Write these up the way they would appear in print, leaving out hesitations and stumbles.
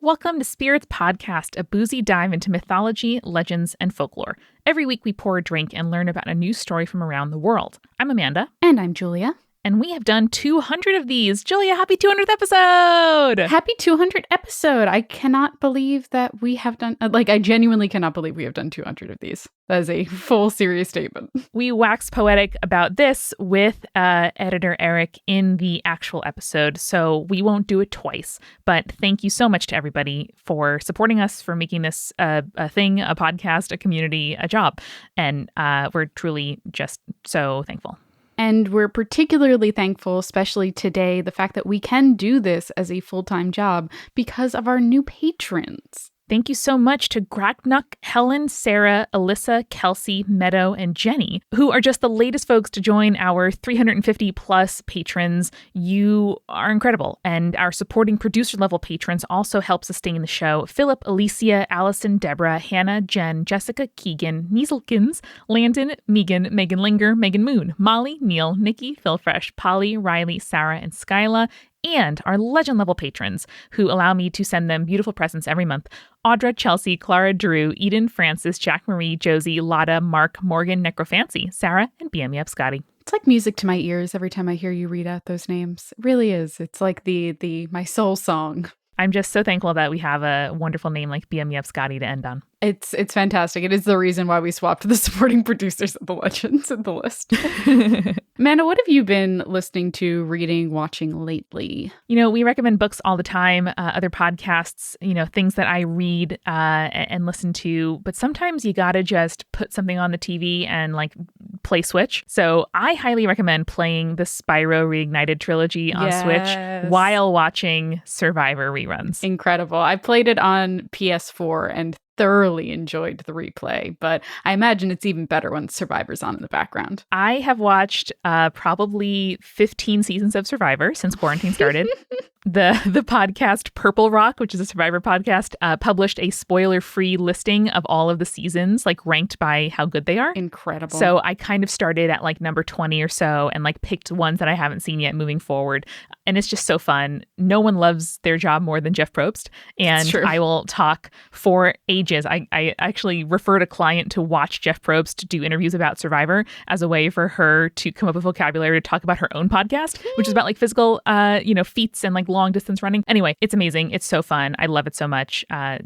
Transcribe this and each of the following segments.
Welcome to Spirits Podcast, a boozy dive into mythology, legends, and folklore. Every week we pour a drink and learn about a new story from around the world. I'm Amanda. And I'm Julia. And we have done 200 of these. Julia, happy 200th episode! Happy 200th episode. I cannot believe that we have done, I genuinely cannot believe we have done 200 of these. That is a full serious statement. We wax poetic about this with editor Eric in the actual episode, so we won't do it twice. But thank you so much to everybody for supporting us, for making this a thing, a podcast, a community, a job. And we're truly just so thankful. And we're particularly thankful, especially today, the fact that we can do this as a full-time job because of our new patrons. Thank you so much to Graknuk, Helen, Sarah, Alyssa, Kelsey, Meadow, and Jenny, who are just the latest folks to join our 350 plus patrons. You are incredible. And our supporting producer level patrons also help sustain the show. Philip, Alicia, Allison, Deborah, Hannah, Jen, Jessica, Keegan, Nieselkins, Landon, Megan, Megan Linger, Megan Moon, Molly, Neil, Nikki, Phil Fresh, Polly, Riley, Sarah, and Skyla, and our legend level patrons who allow me to send them beautiful presents every month. Audra, Chelsea, Clara, Drew, Eden, Francis, Jack Marie, Josie, Lotta, Mark, Morgan, Necrofancy, Sarah, and BMEF Scotty. It's like music to my ears every time I hear you read out those names. It really is. It's like my soul song. I'm just so thankful that we have a wonderful name like BMEF Scotty to end on. It's fantastic. It is the reason why we swapped the supporting producers of the legends in the list. Amanda, what have you been listening to, reading, watching lately? You know, we recommend books all the time, other podcasts, things that I read and listen to. But sometimes you got to just put something on the TV and play Switch. So I highly recommend playing the Spyro Reignited trilogy on Switch while watching Survivor reruns. Incredible. I played it on PS4 and thoroughly enjoyed the replay, but I imagine it's even better when Survivor's on in the background. I have watched probably 15 seasons of Survivor since quarantine started. The podcast Purple Rock, which is a Survivor podcast, published a spoiler-free listing of all of the seasons, ranked by how good they are. Incredible. So I kind of started at number 20 or so and picked ones that I haven't seen yet moving forward. And it's just so fun. No one loves their job more than Jeff Probst. And I will talk for ages. I actually referred a client to watch Jeff Probst do interviews about Survivor as a way for her to come up with vocabulary to talk about her own podcast, which is about physical, feats and long distance running. Anyway, it's amazing. It's so fun. I love it so much.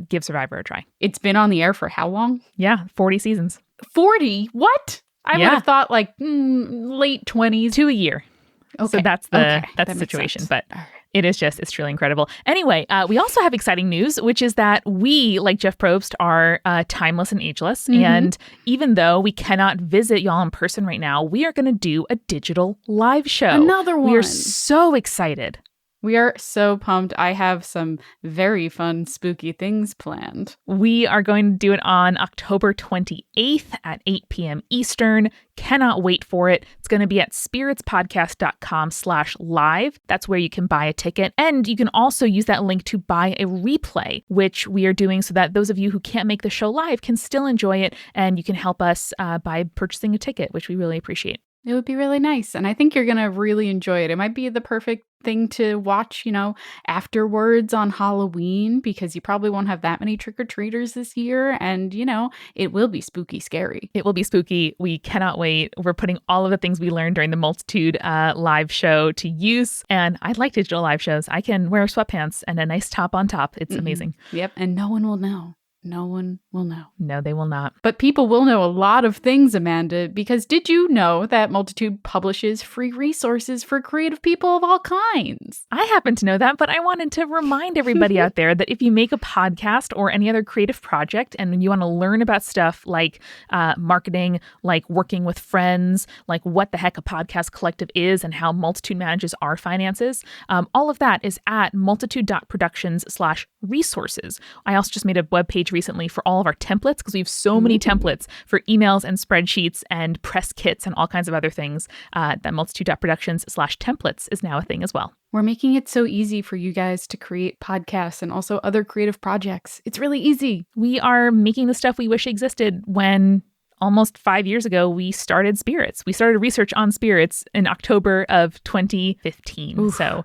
Give Survivor a try. It's been on the air for how long? Yeah, 40 seasons. 40? What? I would have thought late 20s. To a year. Okay. So that's the situation. But it's truly incredible. Anyway, we also have exciting news, which is that we, like Jeff Probst, are timeless and ageless. Mm-hmm. And even though we cannot visit y'all in person right now, we are going to do a digital live show. Another one. We are so excited. We are so pumped. I have some very fun, spooky things planned. We are going to do it on October 28th at 8 p.m. Eastern. Cannot wait for it. It's going to be at spiritspodcast.com/live. That's where you can buy a ticket. And you can also use that link to buy a replay, which we are doing so that those of you who can't make the show live can still enjoy it. And you can help us by purchasing a ticket, which we really appreciate. It would be really nice. And I think you're going to really enjoy it. It might be the perfect thing to watch, afterwards on Halloween, because you probably won't have that many trick-or-treaters this year. And, it will be spooky scary. It will be spooky. We cannot wait. We're putting all of the things we learned during the Multitude live show to use. And I like digital live shows. I can wear sweatpants and a nice top on top. It's amazing. Yep. And no one will know. No one will know. No, they will not. But people will know a lot of things, Amanda, because did you know that Multitude publishes free resources for creative people of all kinds? I happen to know that, but I wanted to remind everybody out there that if you make a podcast or any other creative project and you want to learn about stuff like marketing, like working with friends, like what the heck a podcast collective is and how Multitude manages our finances, all of that is at multitude.productions/resources. I also just made a webpage recently for all of our templates because we have so many templates for emails and spreadsheets and press kits and all kinds of other things. That multitude.productions/templates is now a thing as well. We're making it so easy for you guys to create podcasts and also other creative projects. It's really easy. We are making the stuff we wish existed when almost 5 years ago, we started Spirits. We started research on Spirits in October of 2015. Oof. So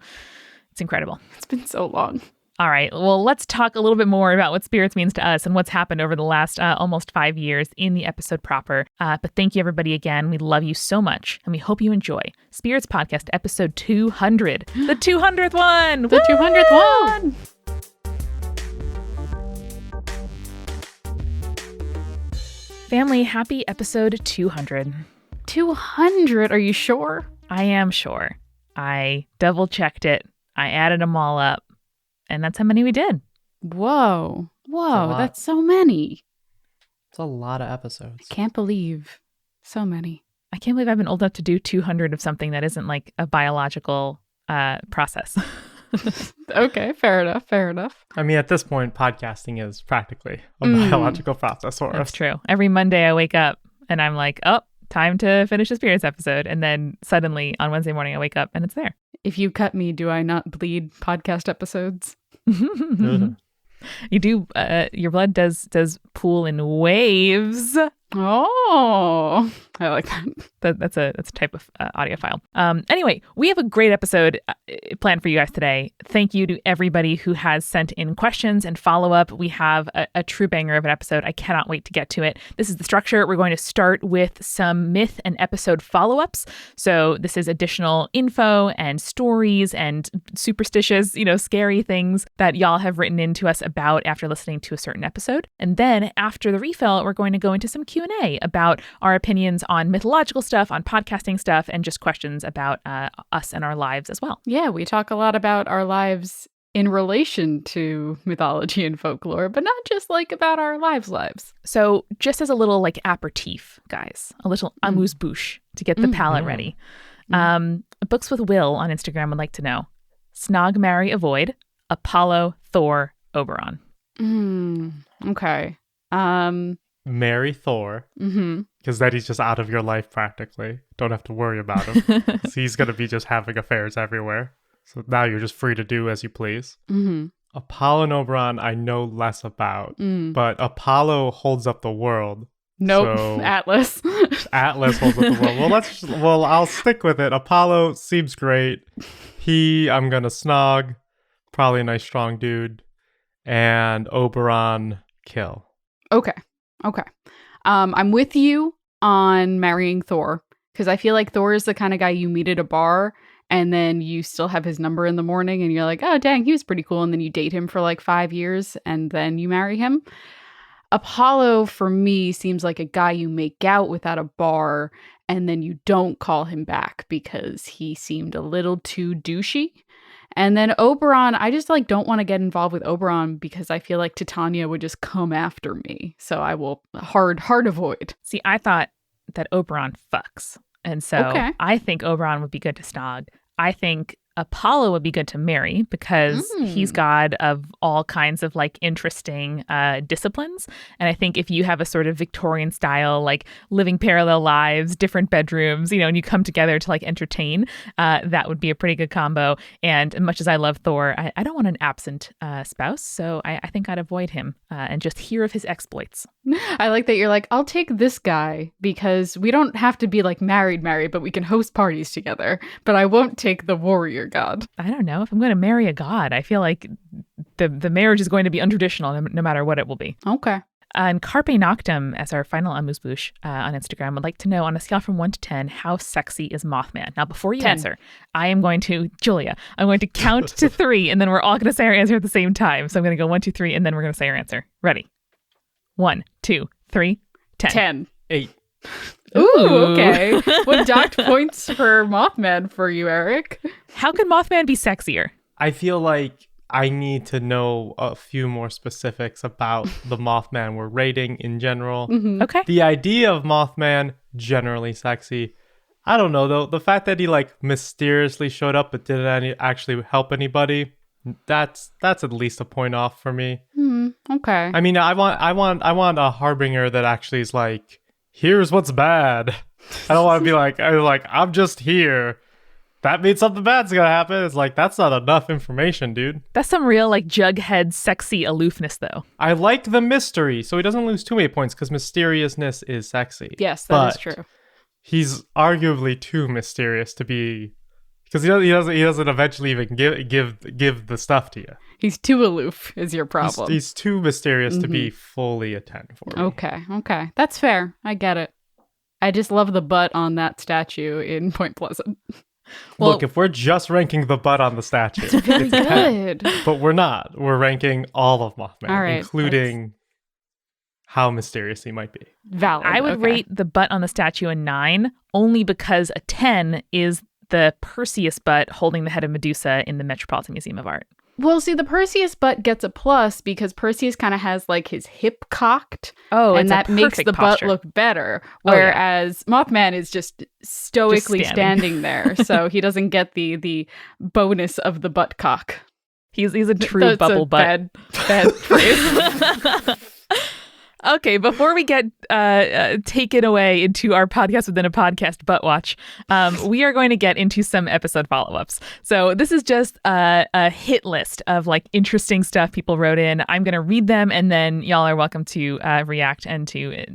it's incredible. It's been so long. All right. Well, let's talk a little bit more about what spirits means to us and what's happened over the last almost 5 years in the episode proper. But thank you, everybody, again. We love you so much, and we hope you enjoy Spirits Podcast episode 200. The 200th one! The 200th one! Family, happy episode 200. 200? Are you sure? I am sure. I double-checked it. I added them all up. And that's how many we did. Whoa, that's so many. It's a lot of episodes. I can't believe so many. I can't believe I've been old enough to do 200 of something that isn't like a biological process. Okay, fair enough. I mean, at this point, podcasting is practically a biological process for us. That's true. Every Monday I wake up and I'm like, oh, time to finish the Spirits episode. And then suddenly on Wednesday morning I wake up and it's there. If you cut me, do I not bleed podcast episodes? You do. Your blood does pool in waves. Oh, I like that. That's a type of audio file. Anyway, we have a great episode planned for you guys today. Thank you to everybody who has sent in questions and follow up. We have a true banger of an episode. I cannot wait to get to it. This is the structure. We're going to start with some myth and episode follow-ups. So this is additional info and stories and superstitious, scary things that y'all have written into us about after listening to a certain episode. And then after the refill, we're going to go into some Q&A about our opinions on mythological stuff, on podcasting stuff, and just questions about us and our lives as well. Yeah, we talk a lot about our lives in relation to mythology and folklore, but not just like about our lives. So just as a little like aperitif, guys, a little amuse-bouche to get the palate ready. Books with Will on Instagram would like to know, Snog, marry, avoid, Apollo, Thor, Oberon. Okay. Marry Thor, because then he's just out of your life practically. Don't have to worry about him. So he's going to be just having affairs everywhere. So now you're just free to do as you please. Apollo and Oberon I know less about, but Apollo holds up the world. Nope, so Atlas. Atlas holds up the world. I'll stick with it. Apollo seems great. I'm going to snog. Probably a nice strong dude. And Oberon, kill. Okay. I'm with you on marrying Thor, because I feel like Thor is the kind of guy you meet at a bar and then you still have his number in the morning and you're like, oh, dang, he was pretty cool. And then you date him for like 5 years and then you marry him. Apollo, for me, seems like a guy you make out with at a bar and then you don't call him back because he seemed a little too douchey. And then Oberon, I just don't want to get involved with Oberon because I feel like Titania would just come after me. So I will hard avoid. See, I thought that Oberon fucks. And so I think Oberon would be good to snog. I think Apollo would be good to marry because he's god of all kinds of interesting disciplines. And I think if you have a sort of Victorian style, living parallel lives, different bedrooms, and you come together to entertain, that would be a pretty good combo. And much as I love Thor, I don't want an absent spouse. So I think I'd avoid him and just hear of his exploits. I like that you're like, I'll take this guy because we don't have to be married, but we can host parties together. But I won't take the warrior god. I don't know. If I'm going to marry a god, I feel like the marriage is going to be untraditional no matter what it will be. Okay. And Carpe Noctem, as our final amuse-bouche on Instagram, would like to know on a scale from 1 to 10, how sexy is Mothman? Now, before you 10. answer, I'm going to count to 3, and then we're all going to say our answer at the same time. So I'm going to go 1, 2, 3, and then we're going to say our answer. Ready? 1, 2, 3, 10. 10. 8. Ooh, okay. What docked points for Mothman for you, Eric? How could Mothman be sexier? I feel like I need to know a few more specifics about the Mothman we're rating in general. Okay. The idea of Mothman, generally sexy. I don't know, though. The fact that he mysteriously showed up but didn't actually help anybody, that's at least a point off for me. Okay. I mean, I want a harbinger that actually is here's what's bad. I don't want to be I'm just here. That means something bad's gonna happen. It's that's not enough information, dude. That's some real Jughead sexy aloofness, though. I like the mystery, so he doesn't lose too many points because mysteriousness is sexy. Yes, that is true. He's arguably too mysterious to be Because he doesn't eventually even give the stuff to you. He's too aloof is your problem. He's too mysterious to be fully a 10 for me. Okay. That's fair. I get it. I just love the butt on that statue in Point Pleasant. Well, look, if we're just ranking the butt on the statue, it's very good. But we're not. We're ranking all of Mothman, all right, including how mysterious he might be. Valid. I would rate the butt on the statue a 9, only because a 10 is the Perseus butt holding the head of Medusa in the Metropolitan Museum of Art. Well, see, the Perseus butt gets a plus because Perseus kind of has like his hip cocked. Oh, and that makes the posture. butt look better. Whereas Mothman is just stoically standing there, so he doesn't get the bonus of the butt cock. He's a true bubble butt. Bad phrase. Okay, before we get taken away into our podcast within a podcast butt watch, we are going to get into some episode follow-ups. So this is just a hit list of like interesting stuff people wrote in. I'm going to read them, and then y'all are welcome to react and to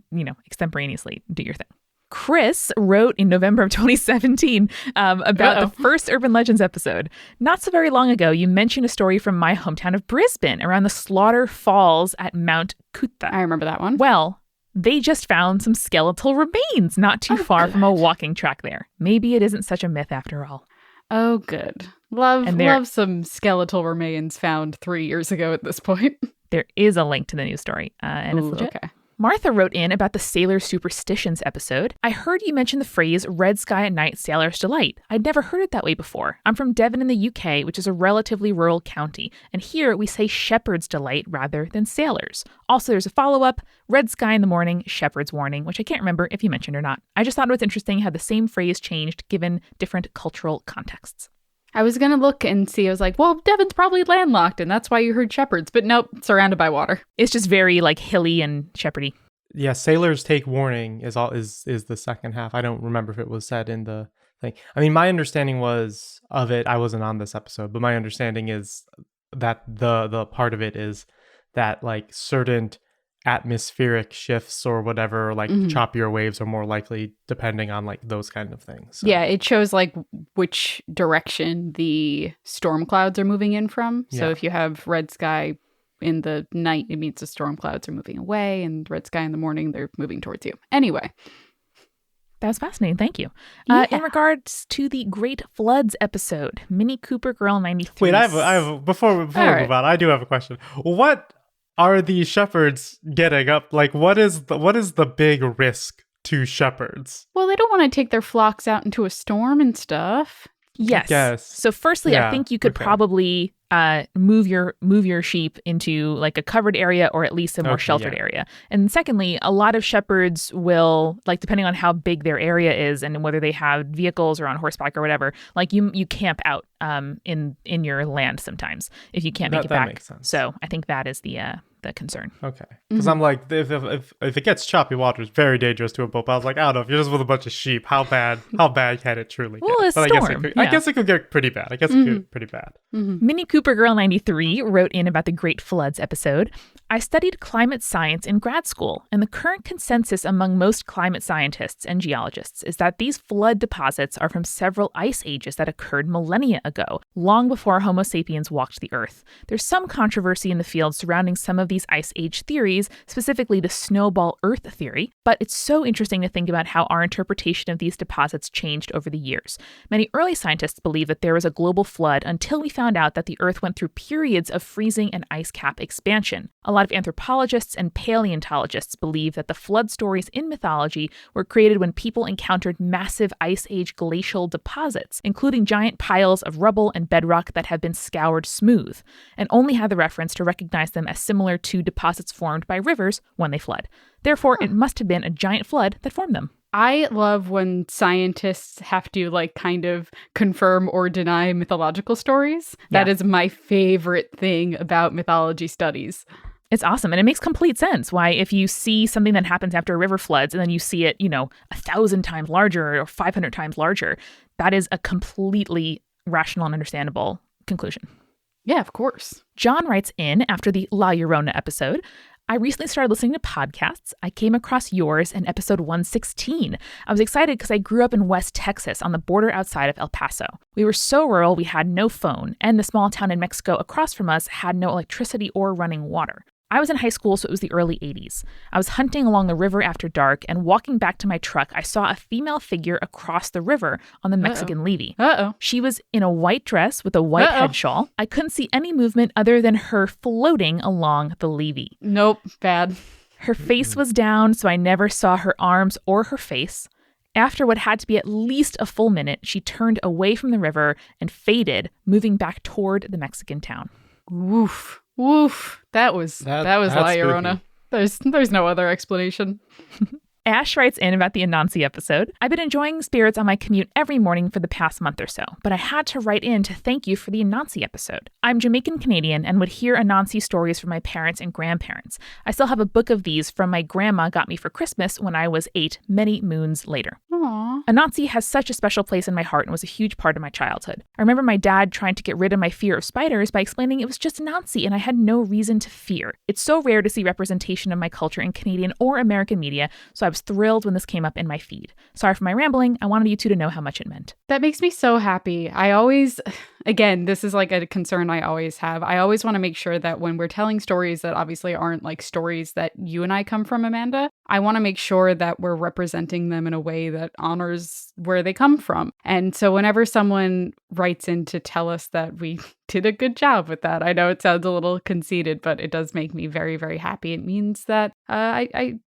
extemporaneously do your thing. Chris wrote in November of 2017 about the first Urban Legends episode. Not so very long ago, you mentioned a story from my hometown of Brisbane around the Slaughter Falls at Mount Coot-tha. I remember that one. Well, they just found some skeletal remains not too far from a walking track there. Maybe it isn't such a myth after all. Oh, good. Love some skeletal remains found 3 years ago at this point. There is a link to the news story, and it's legit. Okay. Martha wrote in about the Sailor Superstitions episode. I heard you mention the phrase red sky at night, sailor's delight. I'd never heard it that way before. I'm from Devon in the UK, which is a relatively rural county, and here we say shepherd's delight rather than sailors. Also, there's a follow-up, red sky in the morning, shepherd's warning, which I can't remember if you mentioned or not. I just thought it was interesting how the same phrase changed given different cultural contexts. I was going to look and see. I was like, well, Devon's probably landlocked, and that's why you heard shepherds. But nope, surrounded by water. It's just very like hilly and shepherdy. Yeah, sailors take warning is the second half. I don't remember if it was said in the thing. I mean, my understanding was of it. I wasn't on this episode, but my understanding is that the part of it is that like certain atmospheric shifts or whatever, like choppier waves are more likely depending on like those kind of things. So. Yeah, it shows like which direction the storm clouds are moving in from. So if you have red sky in the night, it means the storm clouds are moving away, and red sky in the morning, they're moving towards you. Anyway. That was fascinating. Thank you. Yeah. In regards to the Great Floods episode, Mini Cooper Girl 93. Wait, I have before we move on, I do have a question. What are these shepherds getting up? Like, what is the big risk to shepherds? Well, they don't want to take their flocks out into a storm and stuff. Yes. So firstly, I think you could probably move your sheep into like a covered area or at least a more sheltered area. And secondly, a lot of shepherds will, like, depending on how big their area is and whether they have vehicles or on horseback or whatever, like you camp out in your land sometimes if you can't make it back. That makes sense. So I think that is the concern. Okay. Because I'm like, if it gets choppy water, it's very dangerous to a boat. But I was like, I don't know, if you're just with a bunch of sheep, how bad can it truly get? Well, but I guess it could get pretty bad. Mini Cooper Girl 93 wrote in about the Great Floods episode. I studied climate science in grad school, and the current consensus among most climate scientists and geologists is that these flood deposits are from several ice ages that occurred millennia ago, long before Homo sapiens walked the earth. There's some controversy in the field surrounding some of these ice age theories, specifically the snowball Earth theory, but it's so interesting to think about how our interpretation of these deposits changed over the years. Many early scientists believed that there was a global flood until we found out that the Earth went through periods of freezing and ice cap expansion. A lot of anthropologists and paleontologists believe that the flood stories in mythology were created when people encountered massive ice age glacial deposits, including giant piles of rubble and bedrock that have been scoured smooth, and only had the reference to recognize them as similar to deposits formed by rivers when they flood. Therefore, it must have been a giant flood that formed them. I love when scientists have to like kind of confirm or deny mythological stories. That is my favorite thing about mythology studies. It's awesome. And it makes complete sense why if you see something that happens after a river floods and then you see it, 1,000 times larger or 500 times larger, that is a completely rational and understandable conclusion. Yeah, of course. John writes in after the La Llorona episode. I recently started listening to podcasts. I came across yours in episode 116. I was excited because I grew up in West Texas on the border outside of El Paso. We were so rural we had no phone, and the small town in Mexico across from us had no electricity or running water. I was in high school, so it was the early 80s. I was hunting along the river after dark, and walking back to my truck, I saw a female figure across the river on the Mexican levee. She was in a white dress with a white head shawl. I couldn't see any movement other than her floating along the levee. Nope, bad. Her face was down, so I never saw her arms or her face. After what had to be at least a full minute, she turned away from the river and faded, moving back toward the Mexican town. Woof. Woof. That was La Llorona. There's no other explanation. Ash writes in about the Anansi episode. I've been enjoying spirits on my commute every morning for the past month or so, but I had to write in to thank you for the Anansi episode. I'm Jamaican Canadian and would hear Anansi stories from my parents and grandparents. I still have a book of these from my grandma got me for Christmas when I was 8, many moons later. Aww. Anansi has such a special place in my heart and was a huge part of my childhood. I remember my dad trying to get rid of my fear of spiders by explaining it was just Anansi and I had no reason to fear. It's so rare to see representation of my culture in Canadian or American media, so I was thrilled when this came up in my feed. Sorry for my rambling. I wanted you two to know how much it meant. That makes me so happy. Again, this is like a concern I always have. I always want to make sure that when we're telling stories that obviously aren't like stories that you and I come from, Amanda, I want to make sure that we're representing them in a way that honors where they come from. And so whenever someone writes in to tell us that we did a good job with that, I know it sounds a little conceited, but it does make me very, very happy. It means that I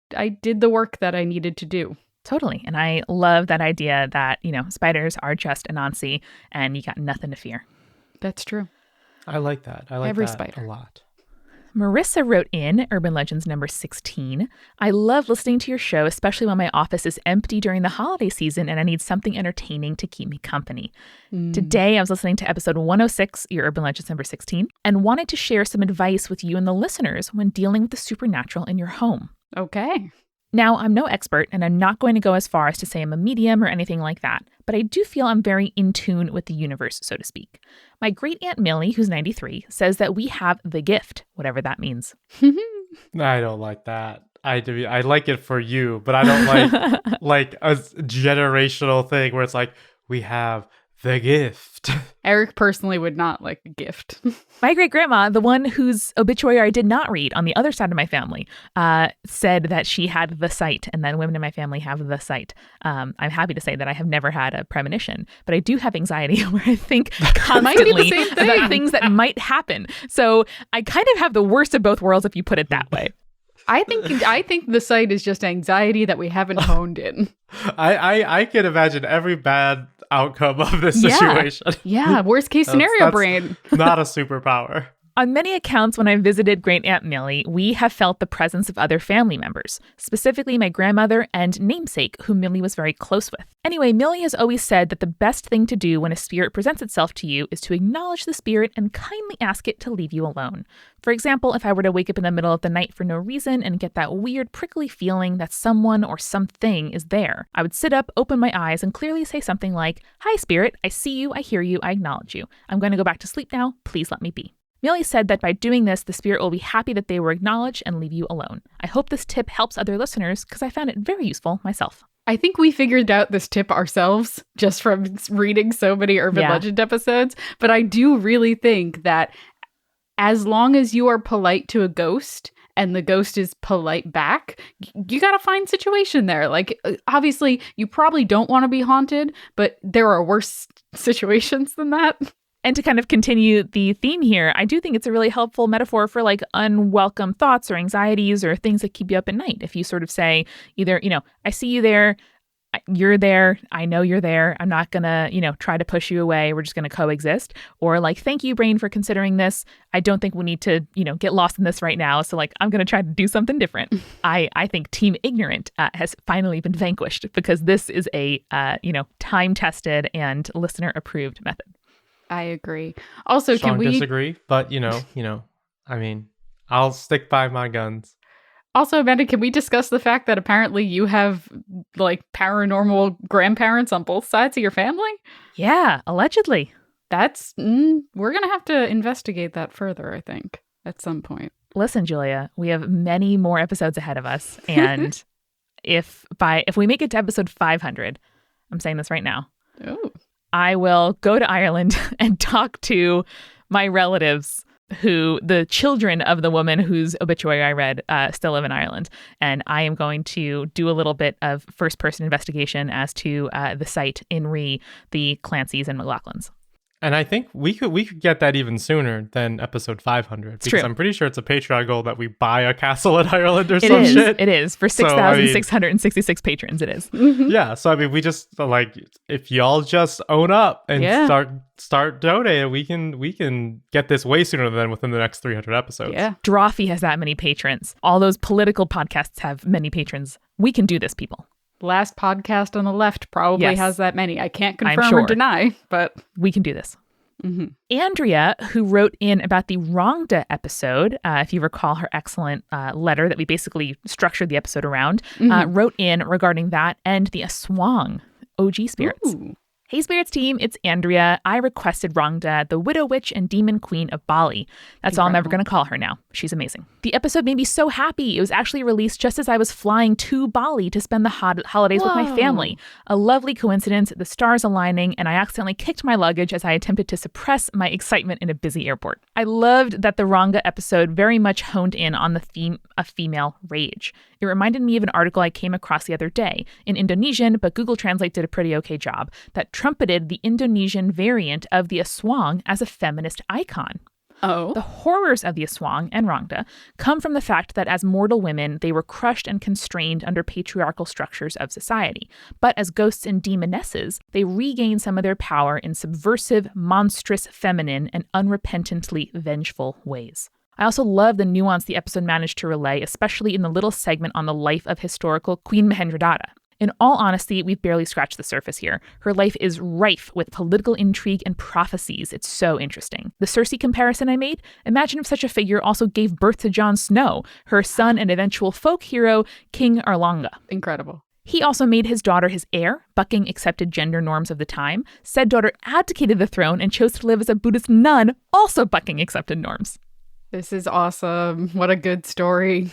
did the work that I needed to do. Totally. And I love that idea that, spiders are just Anansi and you got nothing to fear. That's true. I like that. I like every that spider. a lot. Marissa wrote in Urban Legends number 16. I love listening to your show, especially when my office is empty during the holiday season and I need something entertaining to keep me company. Today, I was listening to episode 106, your Urban Legends number 16, and wanted to share some advice with you and the listeners when dealing with the supernatural in your home. Okay. Now, I'm no expert, and I'm not going to go as far as to say I'm a medium or anything like that, but I do feel I'm very in tune with the universe, so to speak. My great-aunt Millie, who's 93, says that we have the gift, whatever that means. I don't like that. I like it for you, but I don't like a generational thing where it's like, we have the gift. Eric personally would not like a gift. My great-grandma, the one whose obituary I did not read on the other side of my family, said that she had the sight and that women in my family have the sight. I'm happy to say that I have never had a premonition, but I do have anxiety where I think constantly about things that might happen. So I kind of have the worst of both worlds if you put it that way. I think the sight is just anxiety that we haven't honed in. I can imagine every bad outcome of this situation. Yeah, worst case scenario brain. Not a superpower. On many accounts, when I visited Great Aunt Millie, we have felt the presence of other family members, specifically my grandmother and namesake, whom Millie was very close with. Anyway, Millie has always said that the best thing to do when a spirit presents itself to you is to acknowledge the spirit and kindly ask it to leave you alone. For example, if I were to wake up in the middle of the night for no reason and get that weird prickly feeling that someone or something is there, I would sit up, open my eyes, and clearly say something like, "Hi, spirit, I see you, I hear you, I acknowledge you. I'm going to go back to sleep now. Please let me be." Millie said that by doing this, the spirit will be happy that they were acknowledged and leave you alone. I hope this tip helps other listeners because I found it very useful myself. I think we figured out this tip ourselves just from reading so many Urban Legend episodes. But I do really think that as long as you are polite to a ghost and the ghost is polite back, you got to find situation there. Like, obviously, you probably don't want to be haunted, but there are worse situations than that. And to kind of continue the theme here, I do think it's a really helpful metaphor for like unwelcome thoughts or anxieties or things that keep you up at night. If you sort of say either, I see you there, you're there, I know you're there, I'm not gonna, try to push you away, we're just gonna coexist. Or like, thank you, brain, for considering this. I don't think we need to, get lost in this right now. So like, I'm gonna try to do something different. I think Team Ignorant has finally been vanquished because this is a, time-tested and listener-approved method. I agree. Also, Sean can we disagree? But I'll stick by my guns. Also, Amanda, can we discuss the fact that apparently you have like paranormal grandparents on both sides of your family? Yeah, allegedly. That's we're gonna have to investigate that further, I think, at some point. listen, Julia, we have many more episodes ahead of us. And if we make it to episode 500, I'm saying this right now, I will go to Ireland and talk to my relatives the children of the woman whose obituary I read still live in Ireland. And I am going to do a little bit of first-person investigation as to the site in the Clancys and McLaughlins. And I think we could get that even sooner than episode 500. Because I'm pretty sure it's a Patreon goal that we buy a castle in Ireland or some shit. It is. For 6,666 patrons, it is. Mm-hmm. Yeah. So, I mean, we just, if y'all just own up and start donating, we can get this way sooner than within the next 300 episodes. Yeah. Drawfee has that many patrons. All those political podcasts have many patrons. We can do this, people. Last podcast on the left probably has that many. I can't confirm or deny, but we can do this. Mm-hmm. Andrea, who wrote in about the Rongda episode, if you recall her excellent letter that we basically structured the episode around, wrote in regarding that and the Aswang, OG spirits. Ooh. Hey Spirits team, it's Andrea. I requested Rongda, the Widow Witch and Demon Queen of Bali. That's all I'm ever going to call her now. She's amazing. The episode made me so happy. It was actually released just as I was flying to Bali to spend the holidays with my family. A lovely coincidence, the stars aligning, and I accidentally kicked my luggage as I attempted to suppress my excitement in a busy airport. I loved that the Rongda episode very much honed in on the theme of female rage. It reminded me of an article I came across the other day in Indonesian, but Google Translate did a pretty okay job, that trumpeted the Indonesian variant of the Aswang as a feminist icon. Oh. The horrors of the Aswang and Rongda come from the fact that as mortal women, they were crushed and constrained under patriarchal structures of society. But as ghosts and demonesses, they regain some of their power in subversive, monstrous, feminine, and unrepentantly vengeful ways. I also love the nuance the episode managed to relay, especially in the little segment on the life of historical Queen Mahendradatta. In all honesty, we've barely scratched the surface here. Her life is rife with political intrigue and prophecies. It's so interesting. The Cersei comparison I made? Imagine if such a figure also gave birth to Jon Snow, her son and eventual folk hero, King Arlanga. Incredible. He also made his daughter his heir, bucking accepted gender norms of the time. Said daughter abdicated the throne and chose to live as a Buddhist nun, also bucking accepted norms. This is awesome. What a good story.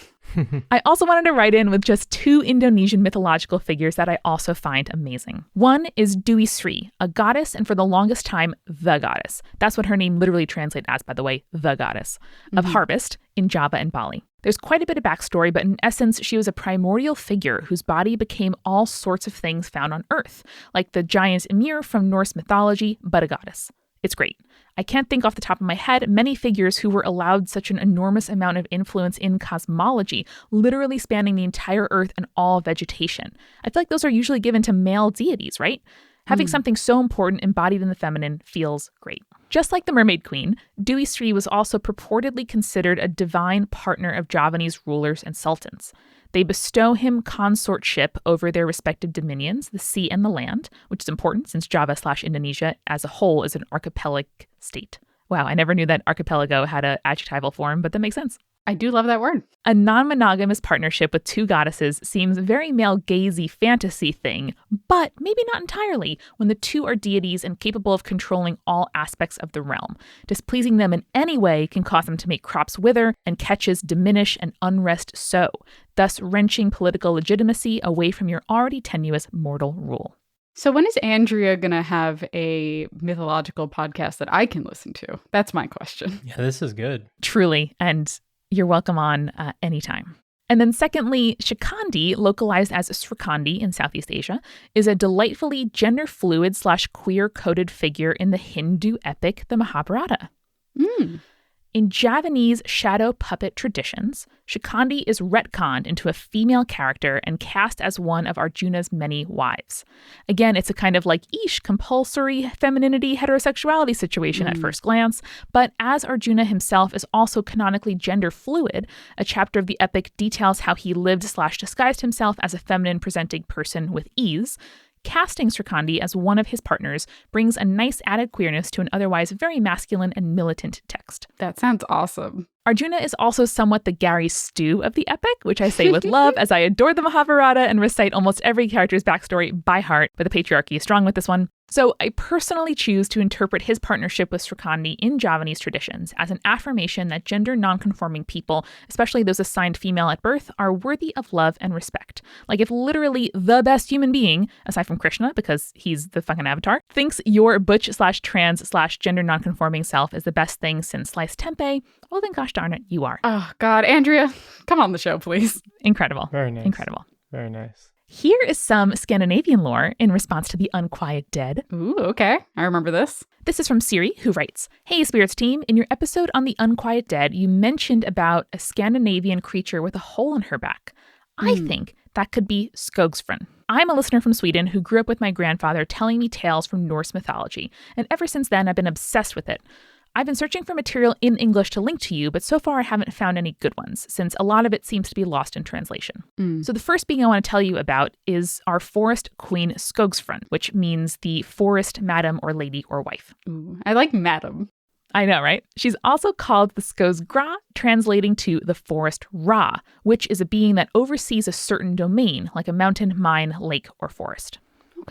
I also wanted to write in with just 2 Indonesian mythological figures that I also find amazing. One is Dewi Sri, a goddess, and for the longest time, the goddess. That's what her name literally translates as, by the way, the goddess of harvest in Java and Bali. There's quite a bit of backstory, but in essence, she was a primordial figure whose body became all sorts of things found on Earth, like the giant Ymir from Norse mythology, but a goddess. It's great. I can't think off the top of my head many figures who were allowed such an enormous amount of influence in cosmology, literally spanning the entire Earth and all vegetation. I feel like those are usually given to male deities, right? Having something so important embodied in the feminine feels great. Just like the Mermaid Queen, Dewi Sri was also purportedly considered a divine partner of Javanese rulers and sultans. They bestow him consortship over their respective dominions, the sea and the land, which is important since Java/Indonesia as a whole is an archipelagic state. Wow, I never knew that archipelago had an adjectival form, but that makes sense. I do love that word. A non-monogamous partnership with 2 goddesses seems a very male-gazy fantasy thing, but maybe not entirely when the 2 are deities and capable of controlling all aspects of the realm. Displeasing them in any way can cause them to make crops wither and catches diminish and unrest sow, thus wrenching political legitimacy away from your already tenuous mortal rule. So when is Andrea going to have a mythological podcast that I can listen to? That's my question. Yeah, this is good. Truly, and you're welcome on anytime. And then secondly, Shikandi, localized as Srikandi in Southeast Asia, is a delightfully gender-fluid/queer-coded figure in the Hindu epic, the Mahabharata. In Javanese shadow puppet traditions, Shikandi is retconned into a female character and cast as one of Arjuna's many wives. Again, it's a kind of like compulsory femininity heterosexuality situation at first glance, but as Arjuna himself is also canonically gender fluid, a chapter of the epic details how he lived/disguised himself as a feminine presenting person with ease. Casting Srikandi as one of his partners brings a nice added queerness to an otherwise very masculine and militant text. That sounds awesome. Arjuna is also somewhat the Gary Stu of the epic, which I say with love as I adore the Mahabharata and recite almost every character's backstory by heart, but the patriarchy is strong with this one. So I personally choose to interpret his partnership with Srikandi in Javanese traditions as an affirmation that gender nonconforming people, especially those assigned female at birth, are worthy of love and respect. Like if literally the best human being, aside from Krishna, because he's the fucking avatar, thinks your butch/trans/gender nonconforming self is the best thing since sliced tempeh, well then gosh darn it, you are. Oh God, Andrea, come on the show, please. Incredible. Very nice. Incredible. Very nice. Here is some Scandinavian lore in response to the unquiet dead. Ooh, okay. I remember this. This is from Siri, who writes, "Hey, Spirits team, in your episode on the unquiet dead, you mentioned about a Scandinavian creature with a hole in her back. I think that could be Skogsfrun. I'm a listener from Sweden who grew up with my grandfather telling me tales from Norse mythology, and ever since then I've been obsessed with it. I've been searching for material in English to link to you, but so far I haven't found any good ones, since a lot of it seems to be lost in translation. So the first being I want to tell you about is our forest queen Skogsfrun, which means the forest madam or lady or wife. Ooh, I like madam. I know, right? She's also called the Skogsgra, translating to the forest Ra, which is a being that oversees a certain domain, like a mountain, mine, lake, or forest.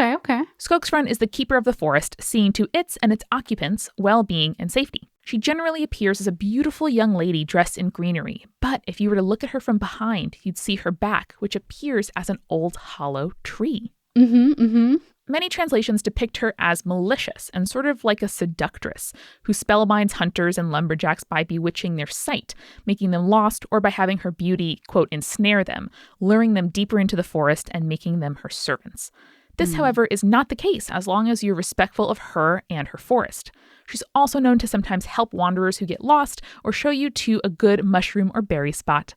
Okay. Skogsfrun is the keeper of the forest, seeing to its and its occupants' well-being and safety. She generally appears as a beautiful young lady dressed in greenery, but if you were to look at her from behind, you'd see her back, which appears as an old hollow tree. Many translations depict her as malicious and sort of like a seductress who spellbinds hunters and lumberjacks by bewitching their sight, making them lost, or by having her beauty, quote, ensnare them, luring them deeper into the forest and making them her servants. This, however, is not the case as long as you're respectful of her and her forest. She's also known to sometimes help wanderers who get lost or show you to a good mushroom or berry spot.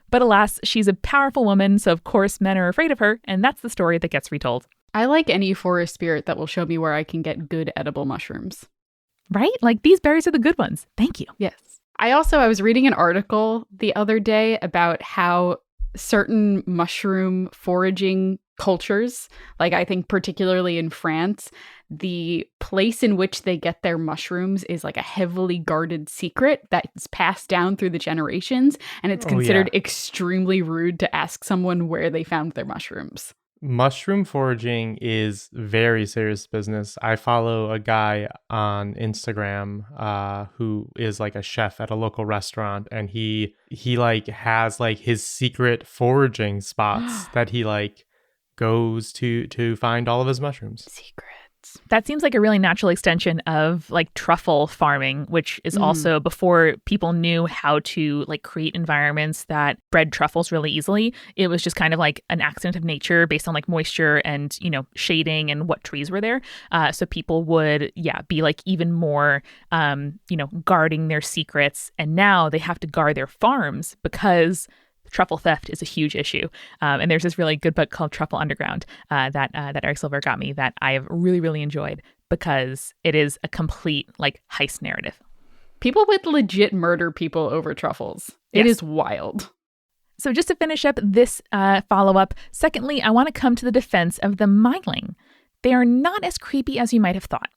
But alas, she's a powerful woman, so of course men are afraid of her, and that's the story that gets retold. I like any forest spirit that will show me where I can get good edible mushrooms. Right? Like these berries are the good ones. Thank you. Yes. I was reading an article the other day about how certain mushroom foraging cultures, like I think particularly in France, the place in which they get their mushrooms is like a heavily guarded secret that's passed down through the generations, and it's considered extremely rude to ask someone where they found their mushrooms. Mushroom foraging is very serious business. I follow a guy on Instagram who is like a chef at a local restaurant, and he like has like his secret foraging spots that he like goes to find all of his mushrooms. Secrets. That seems like a really natural extension of like truffle farming, which is also before people knew how to like create environments that bred truffles really easily. It was just kind of like an accident of nature based on like moisture and, you know, shading and what trees were there. So people would, be like even more, guarding their secrets. And now they have to guard their farms because truffle theft is a huge issue. And there's this really good book called Truffle Underground that Eric Silver got me that I have really, really enjoyed because it is a complete like heist narrative. People would legit murder people over truffles. It is wild. So just to finish up this follow-up, secondly, I want to come to the defense of the myling. They are not as creepy as you might have thought.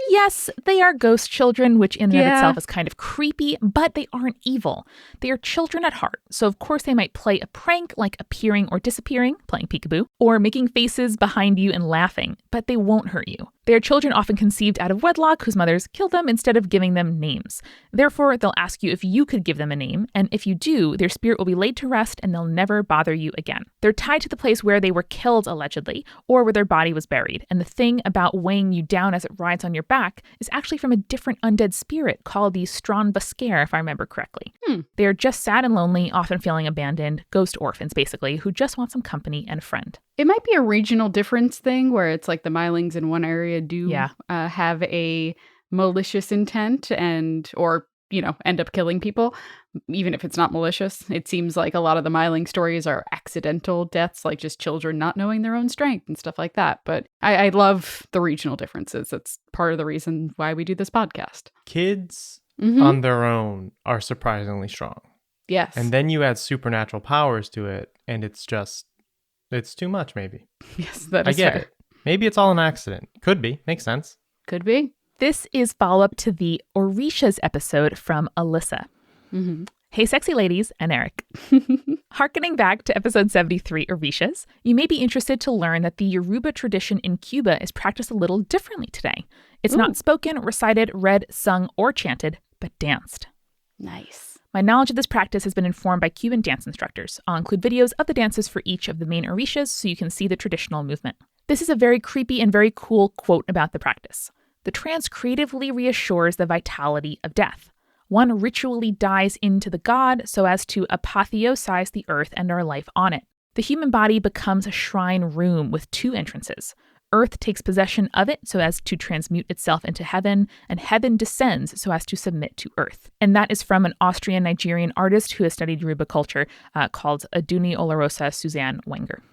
Yes, they are ghost children, which in and of itself is kind of creepy, but they aren't evil. They are children at heart, so of course they might play a prank like appearing or disappearing, playing peekaboo, or making faces behind you and laughing, but they won't hurt you. They are children often conceived out of wedlock whose mothers kill them instead of giving them names. Therefore, they'll ask you if you could give them a name, and if you do, their spirit will be laid to rest and they'll never bother you again. They're tied to the place where they were killed, allegedly, or where their body was buried, and the thing about weighing you down as it rides on your back is actually from a different undead spirit called the Strandvaskar, if I remember correctly. They are just sad and lonely, often feeling abandoned, ghost orphans basically, who just want some company and a friend. It might be a regional difference thing where it's like the mylings in one area do have a malicious intent or end up killing people, even if it's not malicious. It seems like a lot of the myling stories are accidental deaths, like just children not knowing their own strength and stuff like that. But I love the regional differences. That's part of the reason why we do this podcast. Kids on their own are surprisingly strong. Yes. And then you add supernatural powers to it, and it's too much, maybe. Yes, that is I get fair. it. Maybe it's all an accident. Could be. Makes sense. Could be. This is follow-up to the Orishas episode from Alyssa. Hey, sexy ladies, and Eric. Harkening back to episode 73, Orishas, you may be interested to learn that the Yoruba tradition in Cuba is practiced a little differently today. It's not spoken, recited, read, sung, or chanted, but danced. Nice. My knowledge of this practice has been informed by Cuban dance instructors. I'll include videos of the dances for each of the main Orishas so you can see the traditional movement. This is a very creepy and very cool quote about the practice. The trance creatively reassures the vitality of death. One ritually dies into the god so as to apotheosize the earth and our life on it. The human body becomes a shrine room with two entrances. Earth takes possession of it so as to transmute itself into heaven, and heaven descends so as to submit to earth. And that is from an Austrian-Nigerian artist who has studied Yoruba culture called Aduni Olarosa Suzanne Wenger.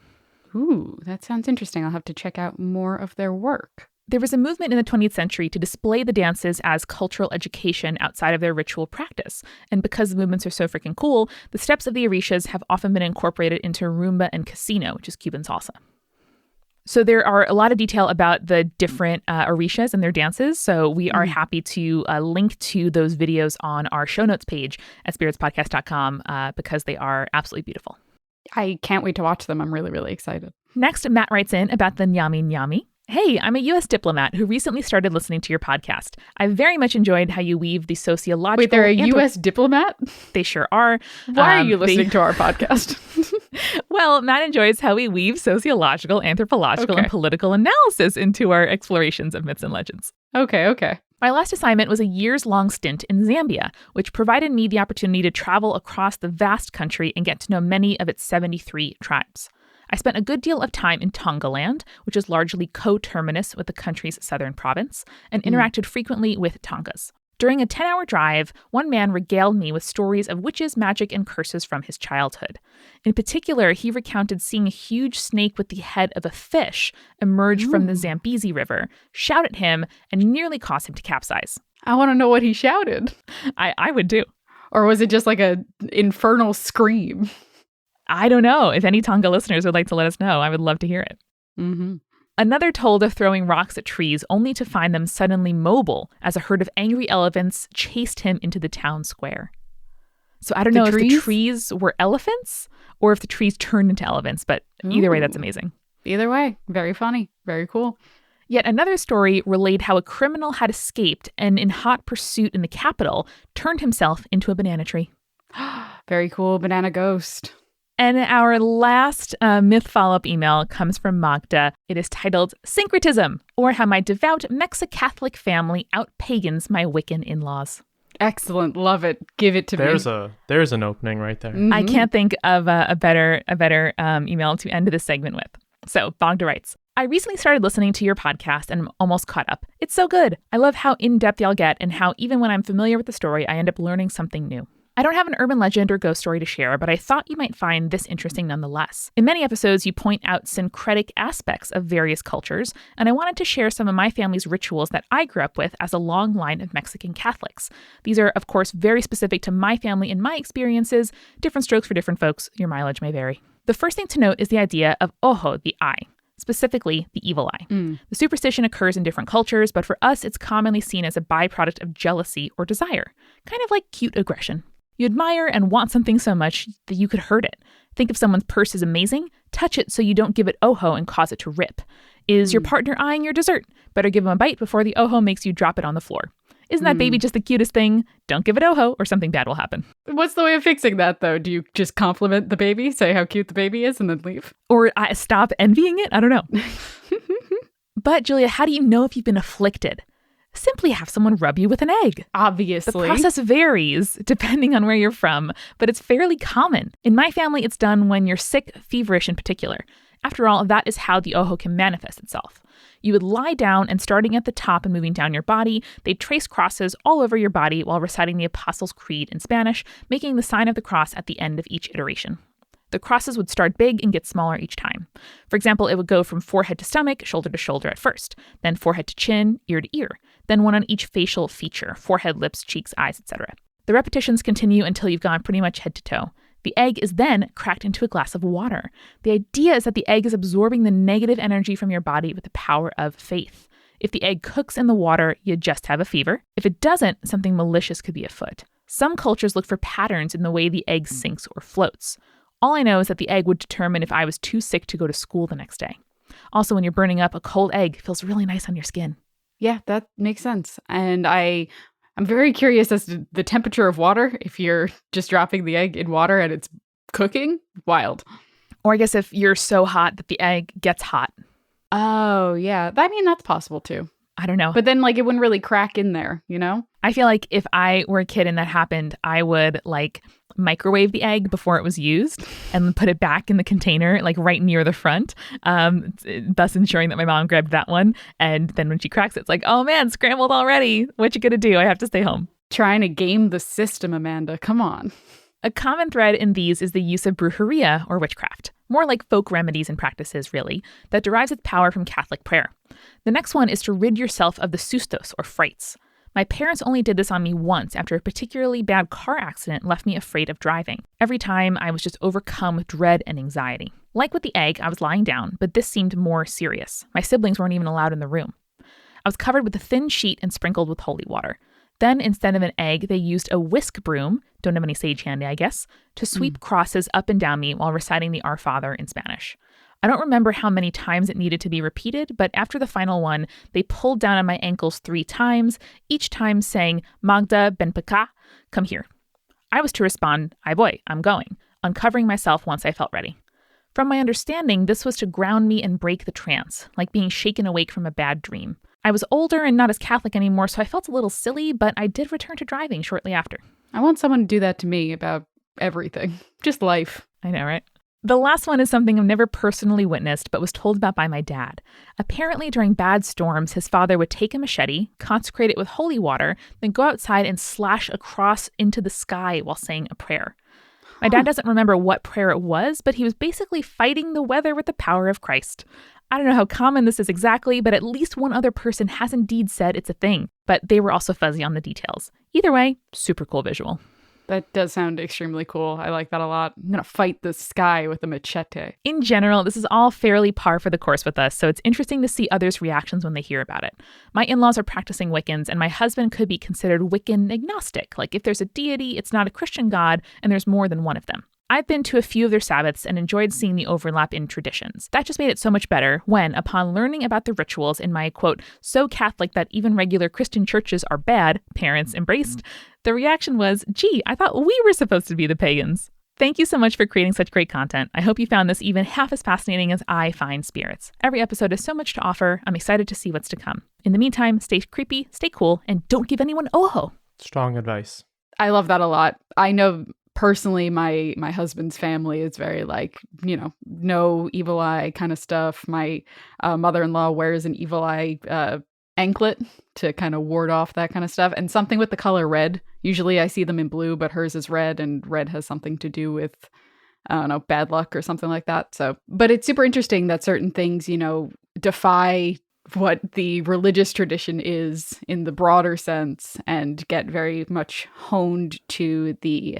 Ooh, that sounds interesting. I'll have to check out more of their work. There was a movement in the 20th century to display the dances as cultural education outside of their ritual practice. And because the movements are so freaking cool, the steps of the Orishas have often been incorporated into rumba and casino, which is Cuban salsa. So there are a lot of detail about the different Orishas and their dances. So we are happy to link to those videos on our show notes page at spiritspodcast.com because they are absolutely beautiful. I can't wait to watch them. I'm really, really excited. Next, Matt writes in about the Nyami Nyami. Hey, I'm a U.S. diplomat who recently started listening to your podcast. I very much enjoyed how you weave the sociological... Wait, they're a U.S. diplomat? They sure are. Why are you listening to our podcast? Well, Matt enjoys how we weave sociological, anthropological, and political analysis into our explorations of myths and legends. Okay. My last assignment was a years-long stint in Zambia, which provided me the opportunity to travel across the vast country and get to know many of its 73 tribes. I spent a good deal of time in Tongaland, which is largely coterminous with the country's southern province, and interacted frequently with Tongas. During a 10-hour drive, one man regaled me with stories of witches, magic, and curses from his childhood. In particular, he recounted seeing a huge snake with the head of a fish emerge from the Zambezi River, shout at him, and nearly cause him to capsize. I want to know what he shouted. I would too. Or was it just like an infernal scream? I don't know. If any Tonga listeners would like to let us know, I would love to hear it. Another told of throwing rocks at trees only to find them suddenly mobile as a herd of angry elephants chased him into the town square. So I don't know if the trees were elephants or if the trees turned into elephants, but either way, that's amazing. Either way, very funny, very cool. Yet another story relayed how a criminal had escaped and in hot pursuit in the capital, turned himself into a banana tree. Very cool, banana ghost. And our last myth follow-up email comes from Magda. It is titled Syncretism, or How My Devout Mexicatholic Family Out-Pagans My Wiccan In-Laws. Excellent. Love it. Give it to me. There's an opening right there. I can't think of a better email to end this segment with. So Magda writes, I recently started listening to your podcast and I'm almost caught up. It's so good. I love how in-depth y'all get and how even when I'm familiar with the story, I end up learning something new. I don't have an urban legend or ghost story to share, but I thought you might find this interesting nonetheless. In many episodes, you point out syncretic aspects of various cultures, and I wanted to share some of my family's rituals that I grew up with as a long line of Mexican Catholics. These are, of course, very specific to my family and my experiences, different strokes for different folks, your mileage may vary. The first thing to note is the idea of ojo, the eye. Specifically, the evil eye. The superstition occurs in different cultures, but for us, it's commonly seen as a byproduct of jealousy or desire, kind of like cute aggression. You admire and want something so much that you could hurt it. Think if someone's purse is amazing, touch it so you don't give it ojo and cause it to rip. Is your partner eyeing your dessert? Better give him a bite before the ojo makes you drop it on the floor. Isn't that baby just the cutest thing? Don't give it ojo or something bad will happen. What's the way of fixing that, though? Do you just compliment the baby, say how cute the baby is, and then leave? Or stop envying it? I don't know. But, Julia, how do you know if you've been afflicted? Simply have someone rub you with an egg. Obviously. The process varies depending on where you're from, but it's fairly common. In my family, it's done when you're sick, feverish in particular. After all, that is how the ojo can manifest itself. You would lie down and starting at the top and moving down your body, they'd trace crosses all over your body while reciting the Apostles' Creed in Spanish, making the sign of the cross at the end of each iteration. The crosses would start big and get smaller each time. For example, it would go from forehead to stomach, shoulder to shoulder at first, then forehead to chin, ear to ear, then one on each facial feature, forehead, lips, cheeks, eyes, etc. The repetitions continue until you've gone pretty much head to toe. The egg is then cracked into a glass of water. The idea is that the egg is absorbing the negative energy from your body with the power of faith. If the egg cooks in the water, you just have a fever. If it doesn't, something malicious could be afoot. Some cultures look for patterns in the way the egg sinks or floats. All I know is that the egg would determine if I was too sick to go to school the next day. Also, when you're burning up, a cold egg feels really nice on your skin. Yeah, that makes sense. And I'm very curious as to the temperature of water. If you're just dropping the egg in water and it's cooking, wild. Or I guess if you're so hot that the egg gets hot. Oh, yeah. I mean, that's possible too. I don't know. But then like it wouldn't really crack in there, you know? I feel like if I were a kid and that happened, I would like microwave the egg before it was used and put it back in the container, like right near the front, thus ensuring that my mom grabbed that one. And then when she cracks it, it's like, oh man, scrambled already. What you gonna do? I have to stay home. Trying to game the system, Amanda. Come on. A common thread in these is the use of brujeria or witchcraft, more like folk remedies and practices, really, that derives its power from Catholic prayer. The next one is to rid yourself of the sustos or frights. My parents only did this on me once after a particularly bad car accident left me afraid of driving. Every time I was just overcome with dread and anxiety. Like with the egg, I was lying down, but this seemed more serious. My siblings weren't even allowed in the room. I was covered with a thin sheet and sprinkled with holy water. Then, instead of an egg, they used a whisk broom, don't have any sage handy, I guess, to sweep crosses up and down me while reciting the Our Father in Spanish. I don't remember how many times it needed to be repeated, but after the final one, they pulled down on my ankles 3 times, each time saying, Magda ben Peka, come here. I was to respond, ay voy, I'm going, uncovering myself once I felt ready. From my understanding, this was to ground me and break the trance, like being shaken awake from a bad dream. I was older and not as Catholic anymore, so I felt a little silly, but I did return to driving shortly after. I want someone to do that to me about everything. Just life. I know, right? The last one is something I've never personally witnessed, but was told about by my dad. Apparently, during bad storms, his father would take a machete, consecrate it with holy water, then go outside and slash across into the sky while saying a prayer. My dad doesn't remember what prayer it was, but he was basically fighting the weather with the power of Christ. I don't know how common this is exactly, but at least one other person has indeed said it's a thing, but they were also fuzzy on the details. Either way, super cool visual. That does sound extremely cool. I like that a lot. I'm going to fight the sky with a machete. In general, this is all fairly par for the course with us, so it's interesting to see others' reactions when they hear about it. My in-laws are practicing Wiccans, and my husband could be considered Wiccan agnostic. Like if there's a deity, it's not a Christian god, and there's more than one of them. I've been to a few of their Sabbaths and enjoyed seeing the overlap in traditions. That just made it so much better when, upon learning about the rituals in my, quote, so Catholic that even regular Christian churches are bad, parents embraced, the reaction was, gee, I thought we were supposed to be the pagans. Thank you so much for creating such great content. I hope you found this even half as fascinating as I find spirits. Every episode has so much to offer. I'm excited to see what's to come. In the meantime, stay creepy, stay cool, and don't give anyone ojo. Strong advice. I love that a lot. I know personally, my husband's family is very like, you know, no evil eye kind of stuff. My mother-in-law wears an evil eye anklet to kind of ward off that kind of stuff. And something with the color red. Usually I see them in blue, but hers is red, and red has something to do with, I don't know, bad luck or something like that. So, but it's super interesting that certain things, you know, defy what the religious tradition is in the broader sense and get very much honed to the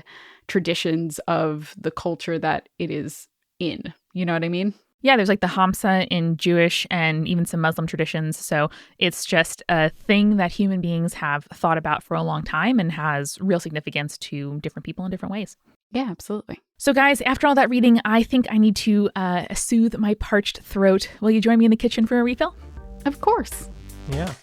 traditions of the culture that it is in. You know what I mean? Yeah, there's like the Hamsa in Jewish and even some Muslim traditions. So it's just a thing that human beings have thought about for a long time and has real significance to different people in different ways. Yeah, absolutely. So guys, after all that reading, I think I need to soothe my parched throat. Will you join me in the kitchen for a refill? Of course. Yeah.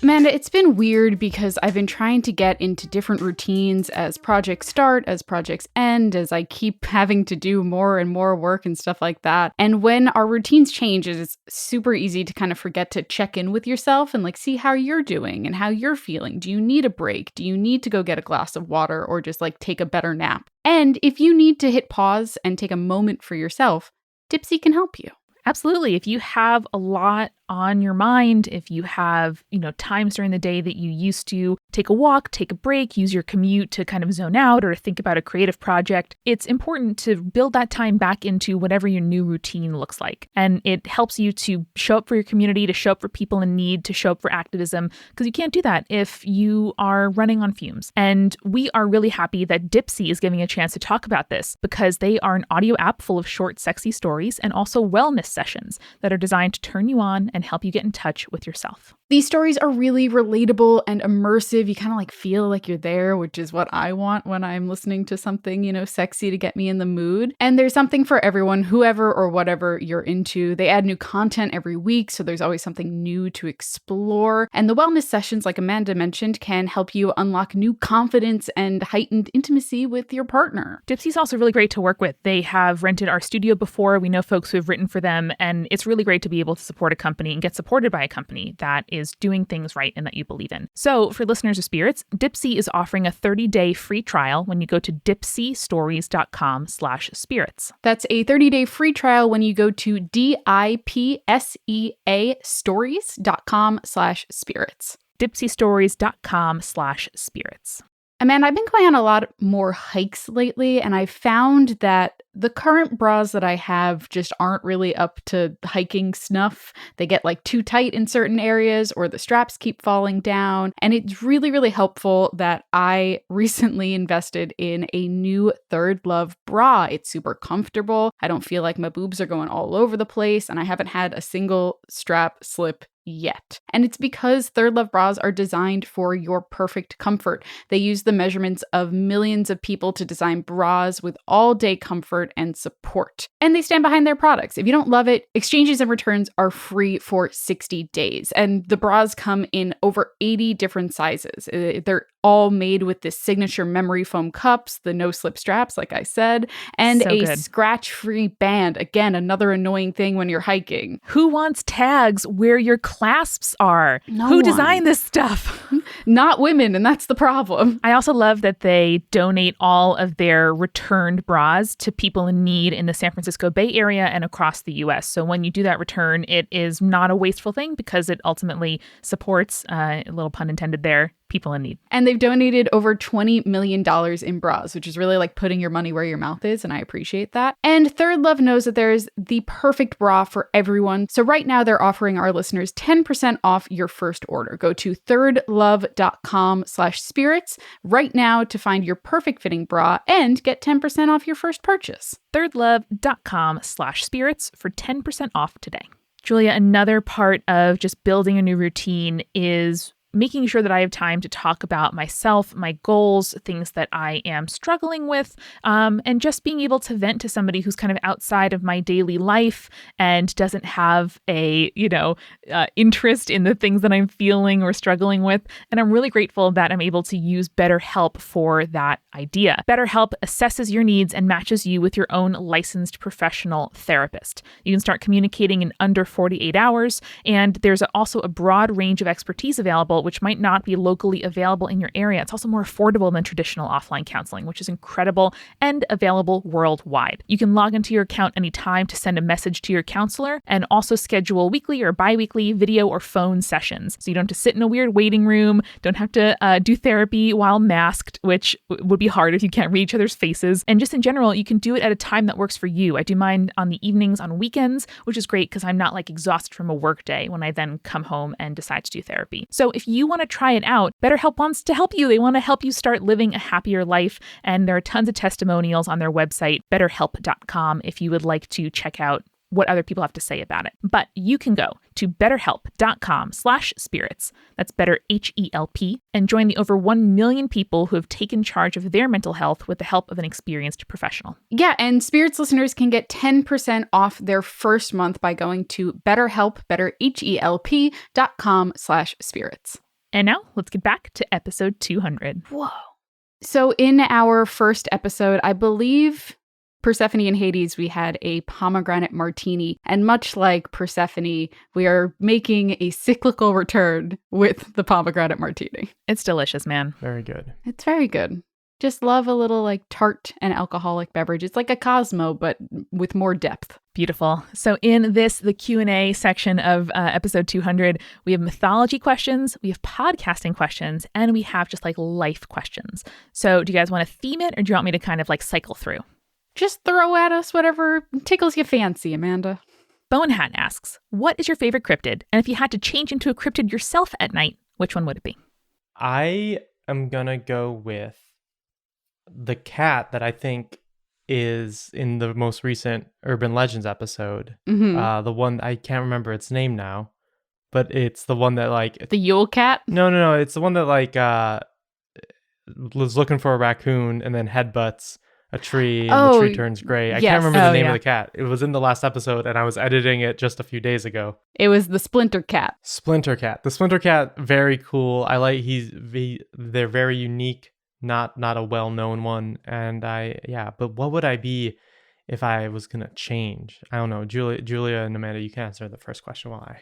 Amanda, it's been weird because I've been trying to get into different routines as projects start, as projects end, as I keep having to do more and more work and stuff like that. And when our routines change, it's super easy to kind of forget to check in with yourself and like see how you're doing and how you're feeling. Do you need a break? Do you need to go get a glass of water or just like take a better nap? And if you need to hit pause and take a moment for yourself, Dipsy can help you. Absolutely. If you have a lot on your mind, if you have, times during the day that you used to take a walk, take a break, use your commute to kind of zone out or think about a creative project, it's important to build that time back into whatever your new routine looks like. And it helps you to show up for your community, to show up for people in need, to show up for activism, because you can't do that if you are running on fumes. And we are really happy that Dipsy is giving a chance to talk about this because they are an audio app full of short, sexy stories and also wellness sessions that are designed to turn you on and help you get in touch with yourself. These stories are really relatable and immersive. You kind of like feel like you're there, which is what I want when I'm listening to something, sexy to get me in the mood. And there's something for everyone, whoever or whatever you're into. They add new content every week, so there's always something new to explore. And the wellness sessions, like Amanda mentioned, can help you unlock new confidence and heightened intimacy with your partner. Dipsy's also really great to work with. They have rented our studio before. We know folks who have written for them, and it's really great to be able to support a company and get supported by a company that is doing things right and that you believe in. So for listeners of Spirits, Dipsy is offering a 30-day free trial when you go to dipsystories.com/spirits. That's a 30-day free trial when you go to DIPSEA stories.com/spirits. dipsystories.com/spirits. Amanda, I've been going on a lot more hikes lately, and I found that the current bras that I have just aren't really up to hiking snuff. They get like too tight in certain areas, or the straps keep falling down. And it's really, really helpful that I recently invested in a new Third Love bra. It's super comfortable. I don't feel like my boobs are going all over the place, and I haven't had a single strap slip yet. And it's because Third Love bras are designed for your perfect comfort. They use the measurements of millions of people to design bras with all-day comfort and support. And they stand behind their products. If you don't love it, exchanges and returns are free for 60 days. And the bras come in over 80 different sizes. They're all made with this signature memory foam cups, the no-slip straps, like I said, and So a good. scratch-free band. Again, another annoying thing when you're hiking. Who wants tags where your clasps are? No Who one. designed this stuff? Not women, and that's the problem. I also love that they donate all of their returned bras to people in need in the San Francisco Bay Area and across the U.S. So when you do that return, it is not a wasteful thing because it ultimately supports, a little pun intended there, people in need. And they've donated over $20 million in bras, which is really like putting your money where your mouth is, and I appreciate that. And Third Love knows that there's the perfect bra for everyone. So right now they're offering our listeners 10% off your first order. Go to thirdlove.com/spirits right now to find your perfect fitting bra and get 10% off your first purchase. thirdlove.com/spirits for 10% off today. Julia, another part of just building a new routine is making sure that I have time to talk about myself, my goals, things that I am struggling with, and just being able to vent to somebody who's kind of outside of my daily life and doesn't have a, interest in the things that I'm feeling or struggling with. And I'm really grateful that I'm able to use BetterHelp for that idea. BetterHelp assesses your needs and matches you with your own licensed professional therapist. You can start communicating in under 48 hours, and there's also a broad range of expertise available, which might not be locally available in your area. It's also more affordable than traditional offline counseling, which is incredible and available worldwide. You can log into your account anytime to send a message to your counselor and also schedule weekly or bi-weekly video or phone sessions. So you don't have to sit in a weird waiting room, don't have to do therapy while masked, which would be hard if you can't read each other's faces. And just in general, you can do it at a time that works for you. I do mine on the evenings on weekends, which is great because I'm not like exhausted from a work day when I then come home and decide to do therapy. So if you want to try it out, BetterHelp wants to help you. They want to help you start living a happier life. And there are tons of testimonials on their website, betterhelp.com, if you would like to check out what other people have to say about it. But you can go to betterhelp.com/spirits. That's better HELP, and join the over 1 million people who have taken charge of their mental health with the help of an experienced professional. Yeah, and Spirits listeners can get 10% off their first month by going to BetterHelp, betterhelp.com/spirits. And now let's get back to episode 200. Whoa. So in our first episode, I believe Persephone and Hades, we had a pomegranate martini. And much like Persephone, we are making a cyclical return with the pomegranate martini. It's delicious, man. Very good. It's very good. Just love a little like tart and alcoholic beverage. It's like a Cosmo, but with more depth. Beautiful. So in the Q&A section of episode 200, we have mythology questions, we have podcasting questions, and we have just like life questions. So do you guys want to theme it, or do you want me to kind of like cycle through? Just throw at us whatever tickles your fancy, Amanda. Bonehat asks, what is your favorite cryptid? And if you had to change into a cryptid yourself at night, which one would it be? I am going to go with the cat that I think is in the most recent Urban Legends episode. Mm-hmm. The one, I can't remember its name now, but it's the one that like The Yule Cat? No. It's the one that like was looking for a raccoon and then headbutts a tree and the tree turns gray. I can't remember the name of the cat. It was in the last episode and I was editing it just a few days ago. It was the Splinter Cat. Splinter Cat. The Splinter Cat, very cool. I like they're very unique, not a well-known one. And but what would I be if I was gonna change? I don't know. Julia and Amanda, you can answer the first question while I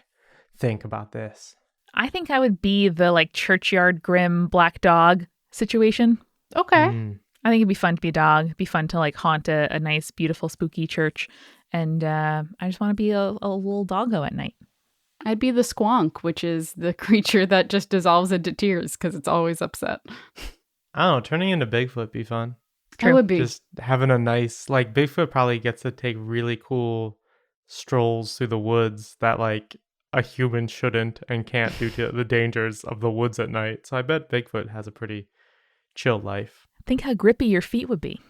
think about this. I think I would be the like churchyard grim black dog situation. Okay. I think it'd be fun to be a dog. It'd be fun to like haunt a nice, beautiful, spooky church. And I just want to be a little doggo at night. I'd be the Squonk, which is the creature that just dissolves into tears because it's always upset. I don't know. Turning into Bigfoot would be fun. True. It would be. Just having a nice, like Bigfoot probably gets to take really cool strolls through the woods that like a human shouldn't and can't due to the dangers of the woods at night. So I bet Bigfoot has a pretty chill life. Think how grippy your feet would be.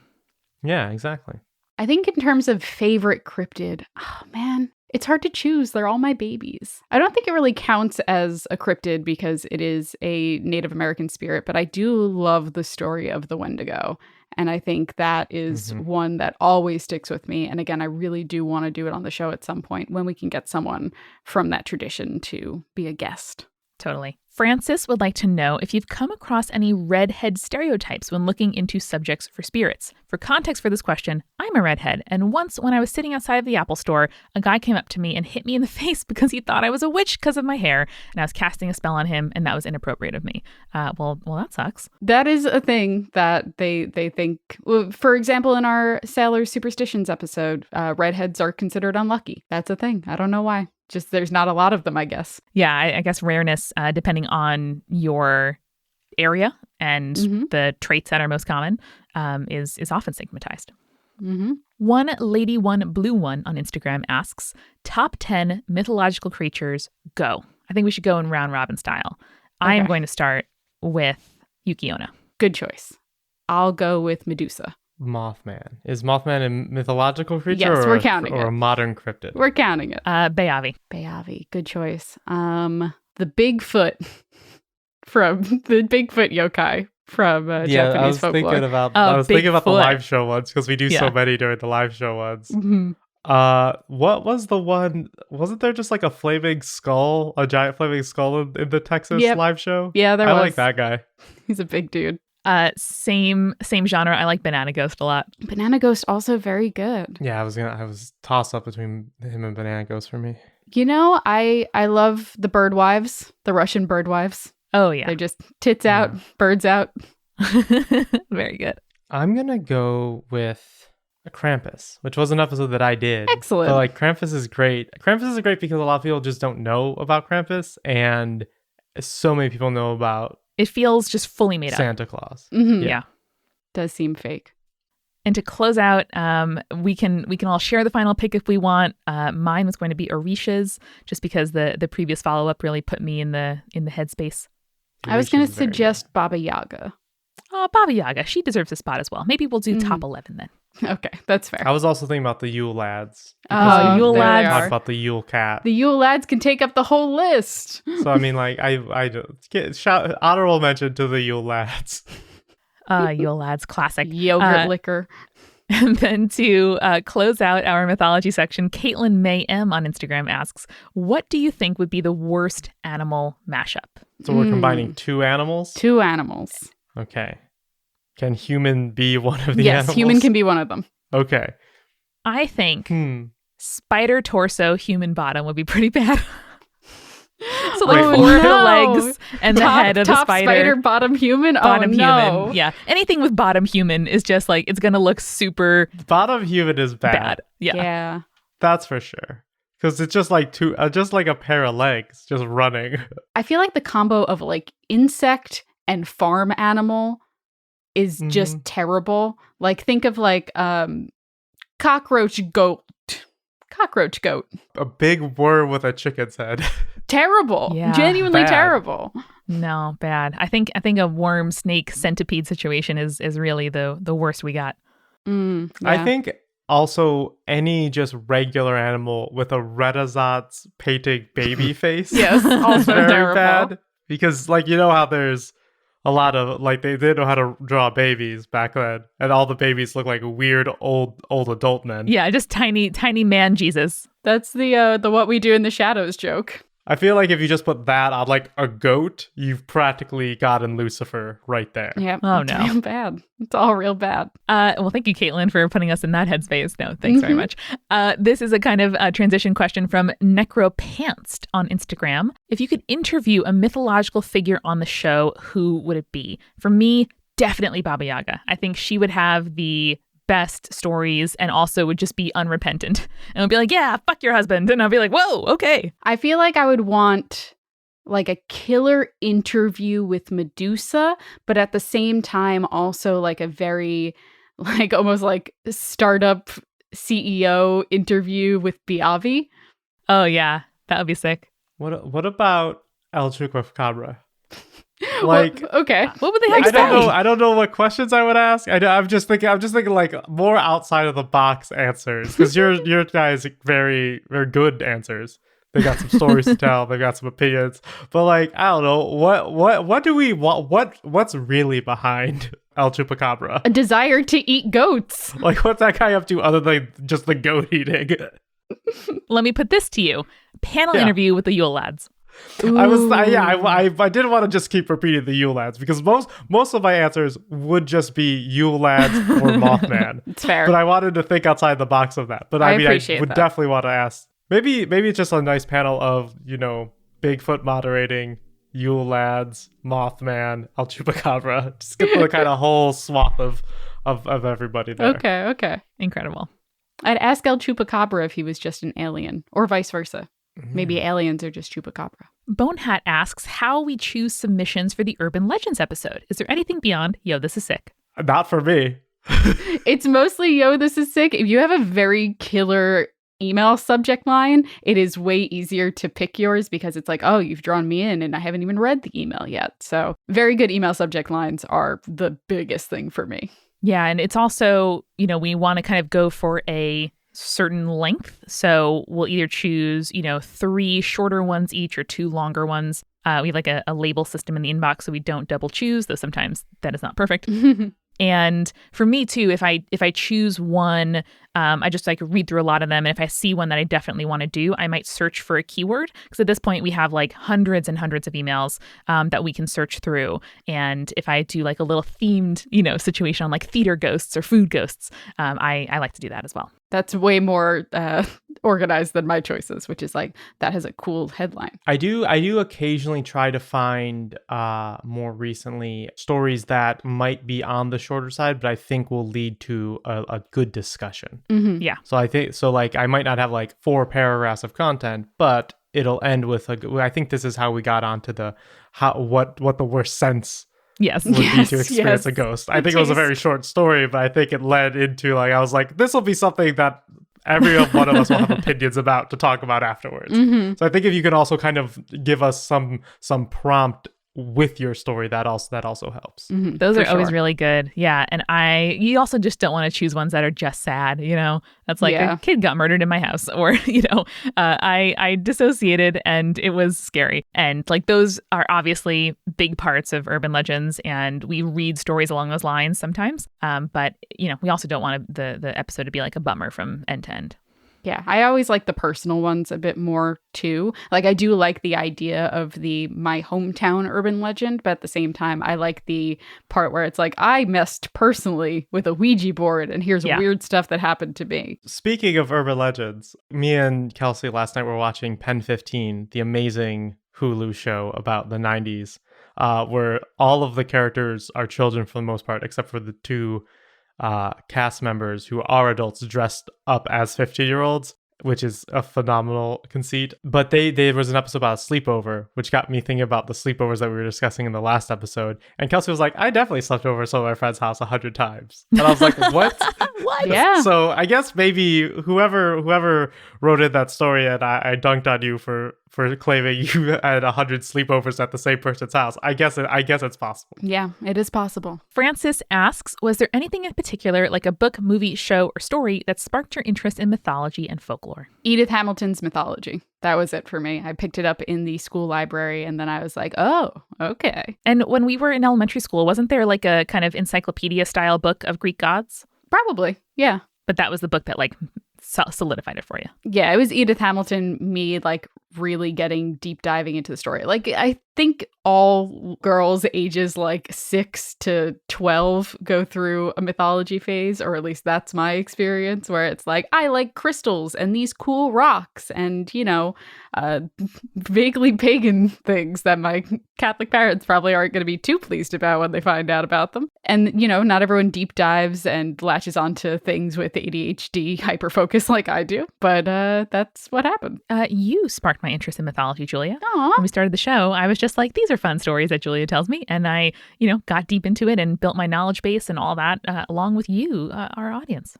Yeah, exactly. I think in terms of favorite cryptid, oh man, it's hard to choose. They're all my babies. I don't think it really counts as a cryptid because it is a Native American spirit, but I do love the story of the Wendigo. And I think that is one that always sticks with me. And again, I really do want to do it on the show at some point when we can get someone from that tradition to be a guest. Totally. Francis would like to know if you've come across any redhead stereotypes when looking into subjects for spirits. For context for this question, I'm a redhead, and once when I was sitting outside of the Apple store, a guy came up to me and hit me in the face because he thought I was a witch because of my hair, and I was casting a spell on him, and that was inappropriate of me. Well, that sucks. That is a thing that they think. For example, in our Sailor Superstitions episode, redheads are considered unlucky. That's a thing. I don't know why. Just there's not a lot of them, I guess. Yeah, I guess rareness, depending on your area and the traits that are most common, is often stigmatized. One lady, one blue one on Instagram asks, top 10 mythological creatures, go. I think we should go in round robin style. Okay. I am going to start with Yuki Onna. Good choice. I'll go with Medusa. Mothman. Is Mothman a mythological creature yes, we're counting or it. a modern cryptid? We're counting it. Bayavi. Bayavi. Good choice. The Bigfoot from the Bigfoot yokai from Japanese folklore. I was thinking about the live show ones because we do so many during the live show ones. What was the one? Wasn't there just like a flaming skull, a giant flaming skull in the Texas live show? Yeah, there was. I like that guy. He's a big dude. Same genre. I like Banana Ghost a lot. Banana Ghost also very good. Yeah, I was tossed up between him and Banana Ghost for me. You know, I love the bird wives, the Russian bird wives. Oh yeah. They're just tits out, birds out. Very good. I'm gonna go with Krampus, which was an episode that I did. Excellent. But like Krampus is great. Krampus is great because a lot of people just don't know about Krampus, and so many people know about it feels just fully made up. Santa Claus. Yeah. Does seem fake. And to close out, we can all share the final pick if we want. Mine was going to be Orisha's, just because the previous follow-up really put me in the headspace. I was going to suggest Baba Yaga. Oh, Baba Yaga. She deserves a spot as well. Maybe we'll do top 11 then. Okay, that's fair. I was also thinking about the Yule Lads. Oh, Yule Lads. Talk about the Yule Cat. The Yule Lads can take up the whole list. So I mean, like, I shout honorable mention to the Yule Lads. Yule Lads, classic. Yogurt liquor. And then to close out our mythology section, Caitlin May M on Instagram asks, what do you think would be the worst animal mashup? So we're combining two animals? Two animals. Okay. Can human be one of the animals? Yes, human can be one of them. Okay. I think spider torso, human bottom would be pretty bad. So like legs and the head of the spider. Top spider, bottom human? Bottom no. human. Yeah. Anything with bottom human is just like, it's going to look super bottom human is bad. Yeah. That's for sure. Because it's just like just like a pair of legs just running. I feel like the combo of like insect and farm animal is just terrible. Like think of like cockroach goat. A big worm with a chicken's head. Terrible. Yeah. Genuinely bad. terrible. No, bad. I think a worm, snake, centipede situation is really the worst we got. Yeah. I think Also, any just regular animal with a Renaissance painting baby face. Yes, is also very terrible. bad. Because, like, you know how there's a lot of, like, they didn't know how to draw babies back then. And all the babies look like weird old adult men. Yeah, just tiny man Jesus. That's the what we do in the shadows joke. I feel like if you just put that on, like, a goat, you've practically gotten Lucifer right there. Yeah. Oh, it's no. real bad. It's all real bad. Well, thank you, Caitlin, for putting us in that headspace. No, thanks very much. This is a kind of transition question from Necropantsed on Instagram. If you could interview a mythological figure on the show, who would it be? For me, definitely Baba Yaga. I think she would have the best stories and also would just be unrepentant and would be like, yeah, fuck your husband. And I'll be like, whoa, okay. I feel like I would want like a killer interview with Medusa, but at the same time also like a very like almost like startup CEO interview with Biavi. Oh yeah, that would be sick. What about El Chupacabra? Like, well, okay, what would they have to say? I don't know what questions I would ask. I'm just thinking like more outside of the box answers, because your guys very good answers. They got some stories to tell. They've got some opinions. But like, I don't know, what do we want? What's really behind El Chupacabra? A desire to eat goats. Like, what's that guy up to other than just the goat eating? Let me put this to you: panel interview with the Yule Lads. I didn't want to just keep repeating the Yule Lads, because most of my answers would just be Yule Lads or Mothman. It's fair. But I wanted to think outside the box of that. But I mean, I would definitely want to ask. Maybe it's just a nice panel of, you know, Bigfoot moderating, Yule Lads, Mothman, El Chupacabra. Just get the kind of whole swath of everybody there. Okay. Incredible. I'd ask El Chupacabra if he was just an alien, or vice versa. Maybe aliens are just Chupacabra. Bonehat asks how we choose submissions for the Urban Legends episode. Is there anything beyond, yo, this is sick? Not for me. It's mostly, yo, this is sick. If you have a very killer email subject line, it is way easier to pick yours, because it's like, oh, you've drawn me in and I haven't even read the email yet. So very good email subject lines are the biggest thing for me. Yeah, and it's also, you know, we want to kind of go for a certain length. So we'll either choose, you know, 3 shorter ones each or 2 longer ones. We have like a label system in the inbox, so we don't double choose, though sometimes that is not perfect. And for me too, if I choose one, I just like read through a lot of them. And if I see one that I definitely want to do, I might search for a keyword. Because at this point we have like hundreds and hundreds of emails that we can search through. And if I do like a little themed, you know, situation on like theater ghosts or food ghosts, I like to do that as well. That's way more organized than my choices, which is like, that has a cool headline. I do occasionally try to find more recently stories that might be on the shorter side, but I think will lead to a good discussion. Mm-hmm. Yeah. So I think, so like, I might not have like 4 paragraphs of content, but it'll end with I think this is how we got onto the what the worst sense Yes. would be to experience a ghost. I think it was a very short story, but I think it led into like, I was like, this will be something that every one of us will have opinions about to talk about afterwards. Mm-hmm. So I think if you can also kind of give us some prompt with your story, that also helps. Mm-hmm. Those are always really good. Yeah. And you also just don't want to choose ones that are just sad, you know? That's like a kid got murdered in my house, or, you know, I dissociated and it was scary. And like those are obviously big parts of urban legends, and we read stories along those lines sometimes. But, you know, we also don't want the episode to be like a bummer from end to end. Yeah, I always like the personal ones a bit more too. Like I do like the idea of my hometown urban legend, but at the same time, I like the part where it's like, I messed personally with a Ouija board and here's weird stuff that happened to me. Speaking of urban legends, me and Kelsey last night were watching Pen 15, the amazing Hulu show about the 90s, where all of the characters are children for the most part, except for the 2 cast members who are adults dressed up as 50-year-olds, which is a phenomenal conceit. But there was an episode about a sleepover, which got me thinking about the sleepovers that we were discussing in the last episode. And Kelsey was like, I definitely slept over at some of my friends' house 100 times. And I was like, what? What? Yeah. So I guess maybe whoever wrote in that story, and I dunked on you for claiming you had 100 sleepovers at the same person's house. I guess it's possible. Yeah, it is possible. Francis asks, was there anything in particular, like a book, movie, show, or story that sparked your interest in mythology and folklore? Edith Hamilton's mythology. That was it for me. I picked it up in the school library and then I was like, oh, okay. And when we were in elementary school, wasn't there like a kind of encyclopedia style book of Greek gods? Probably. Yeah. But that was the book that like solidified it for you. Yeah, it was Edith Hamilton, me like really getting deep diving into the story. Like I think all girls ages like 6 to 12 go through a mythology phase, or at least that's my experience, where it's like, I like crystals and these cool rocks and, you know, vaguely pagan things that my Catholic parents probably aren't going to be too pleased about when they find out about them. And, you know, not everyone deep dives and latches onto things with ADHD hyperfocus like I do, but that's what happened. You sparked my interest in mythology, Julia. Aw. When we started the show, I was just like, these are fun stories that Julia tells me. And I, you know, got deep into it and built my knowledge base and all that along with you, our audience.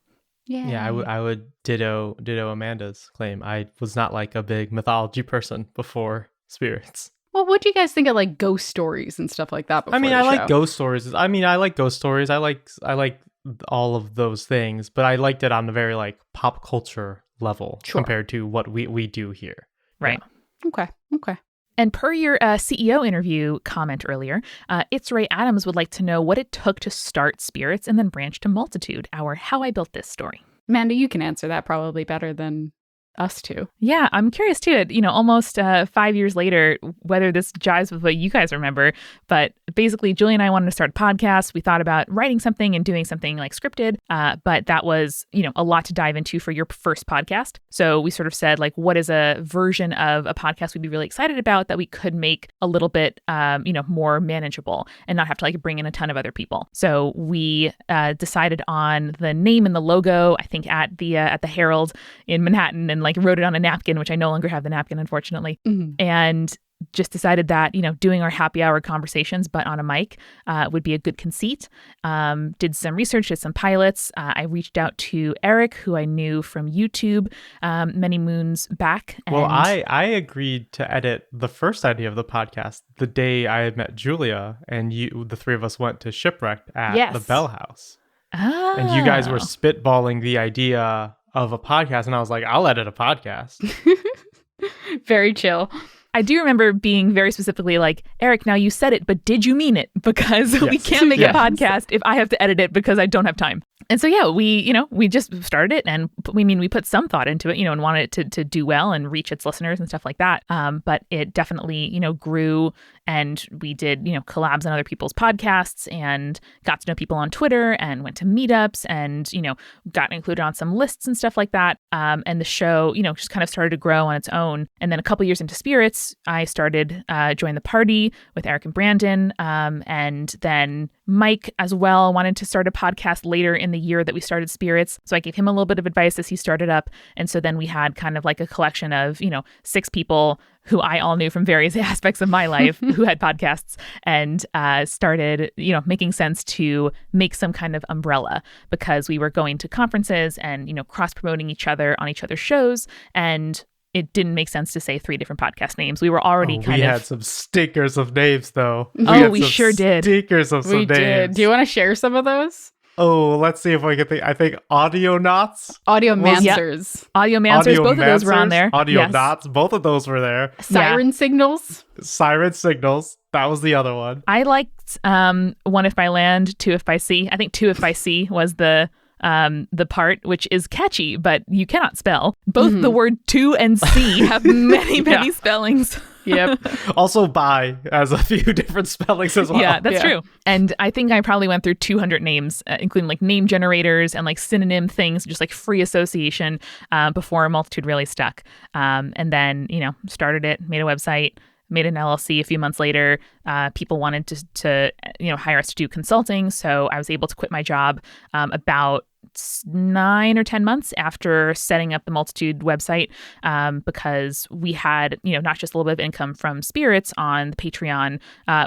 Yeah, I would ditto Amanda's claim. I was not like a big mythology person before spirits. Well, what do you guys think of like ghost stories and stuff like that before I mean, the I show? like ghost stories. I like ghost stories. I like all of those things, but I liked it on a very like pop culture level compared to what we do here. Right. Yeah. Okay. And per your CEO interview comment earlier, It's Ray Adams would like to know what it took to start Spirits and then branch to Multitude, our How I Built This story. Amanda, you can answer that probably better than us two. Yeah, I'm curious too. You know, almost 5 years later, whether this jives with what you guys remember, but basically Julie and I wanted to start a podcast. We thought about writing something and doing something like scripted, but that was, you know, a lot to dive into for your first podcast. So we sort of said, like, what is a version of a podcast we'd be really excited about that we could make a little bit, you know, more manageable and not have to like bring in a ton of other people. So we decided on the name and the logo, I think at the Herald in Manhattan, and like wrote it on a napkin, which I no longer have the napkin, unfortunately. Mm-hmm. And just decided that, you know, doing our happy hour conversations, but on a mic would be a good conceit. Did some research, did some pilots. I reached out to Eric, who I knew from YouTube many moons back. And well, I agreed to edit the first idea of the podcast the day I had met Julia, and the three of us went to Shipwrecked at the Bell House. Oh. And you guys were spitballing the idea of a podcast, and I was like, I'll edit a podcast. Very chill. I do remember being very specifically like, Eric, now you said it, but did you mean it? Because we can't make a podcast if I have to edit it because I don't have time. And so, yeah, we just started it, and we put some thought into it, you know, and wanted it to do well and reach its listeners and stuff like that. But it definitely, you know, grew, and we did, you know, collabs on other people's podcasts and got to know people on Twitter and went to meetups and, you know, got included on some lists and stuff like that. And the show, you know, just kind of started to grow on its own. And then a couple years into Spirits, I started Join the Party with Eric and Brandon. And then Mike as well wanted to start a podcast later in the year that we started Spirits. So I gave him a little bit of advice as he started up. And so then we had kind of like a collection of, you know, 6 people who I all knew from various aspects of my life who had podcasts, and started, you know, making sense to make some kind of umbrella, because we were going to conferences and, you know, cross-promoting each other on each other's shows. And it didn't make sense to say 3 different podcast names. We were already we had some stinkers of names, though. We sure did. Stinkers of some names. Did. Do you want to share some of those? Oh, let's see if I can think. I think Audionauts. Audiomancers. Audiomancers, both of those were on there. Audionauts, both of those were there. Siren Signals. Siren Signals. That was the other one. I liked 1 If by Land, 2 If by Sea. I think 2 If by Sea was the part, which is catchy, but you cannot spell. Both the word to and sea have many spellings. Yep. Also by has a few different spellings as well. Yeah, that's true. And I think I probably went through 200 names, including like name generators and like synonym things, just like free association, before Multitude really stuck. And then, you know, started it, made a website, made an LLC a few months later. People wanted to you know, hire us to do consulting. So I was able to quit my job about 9 or 10 months after setting up the Multitude website, because we had, not just a little bit of income from spirits on the Patreon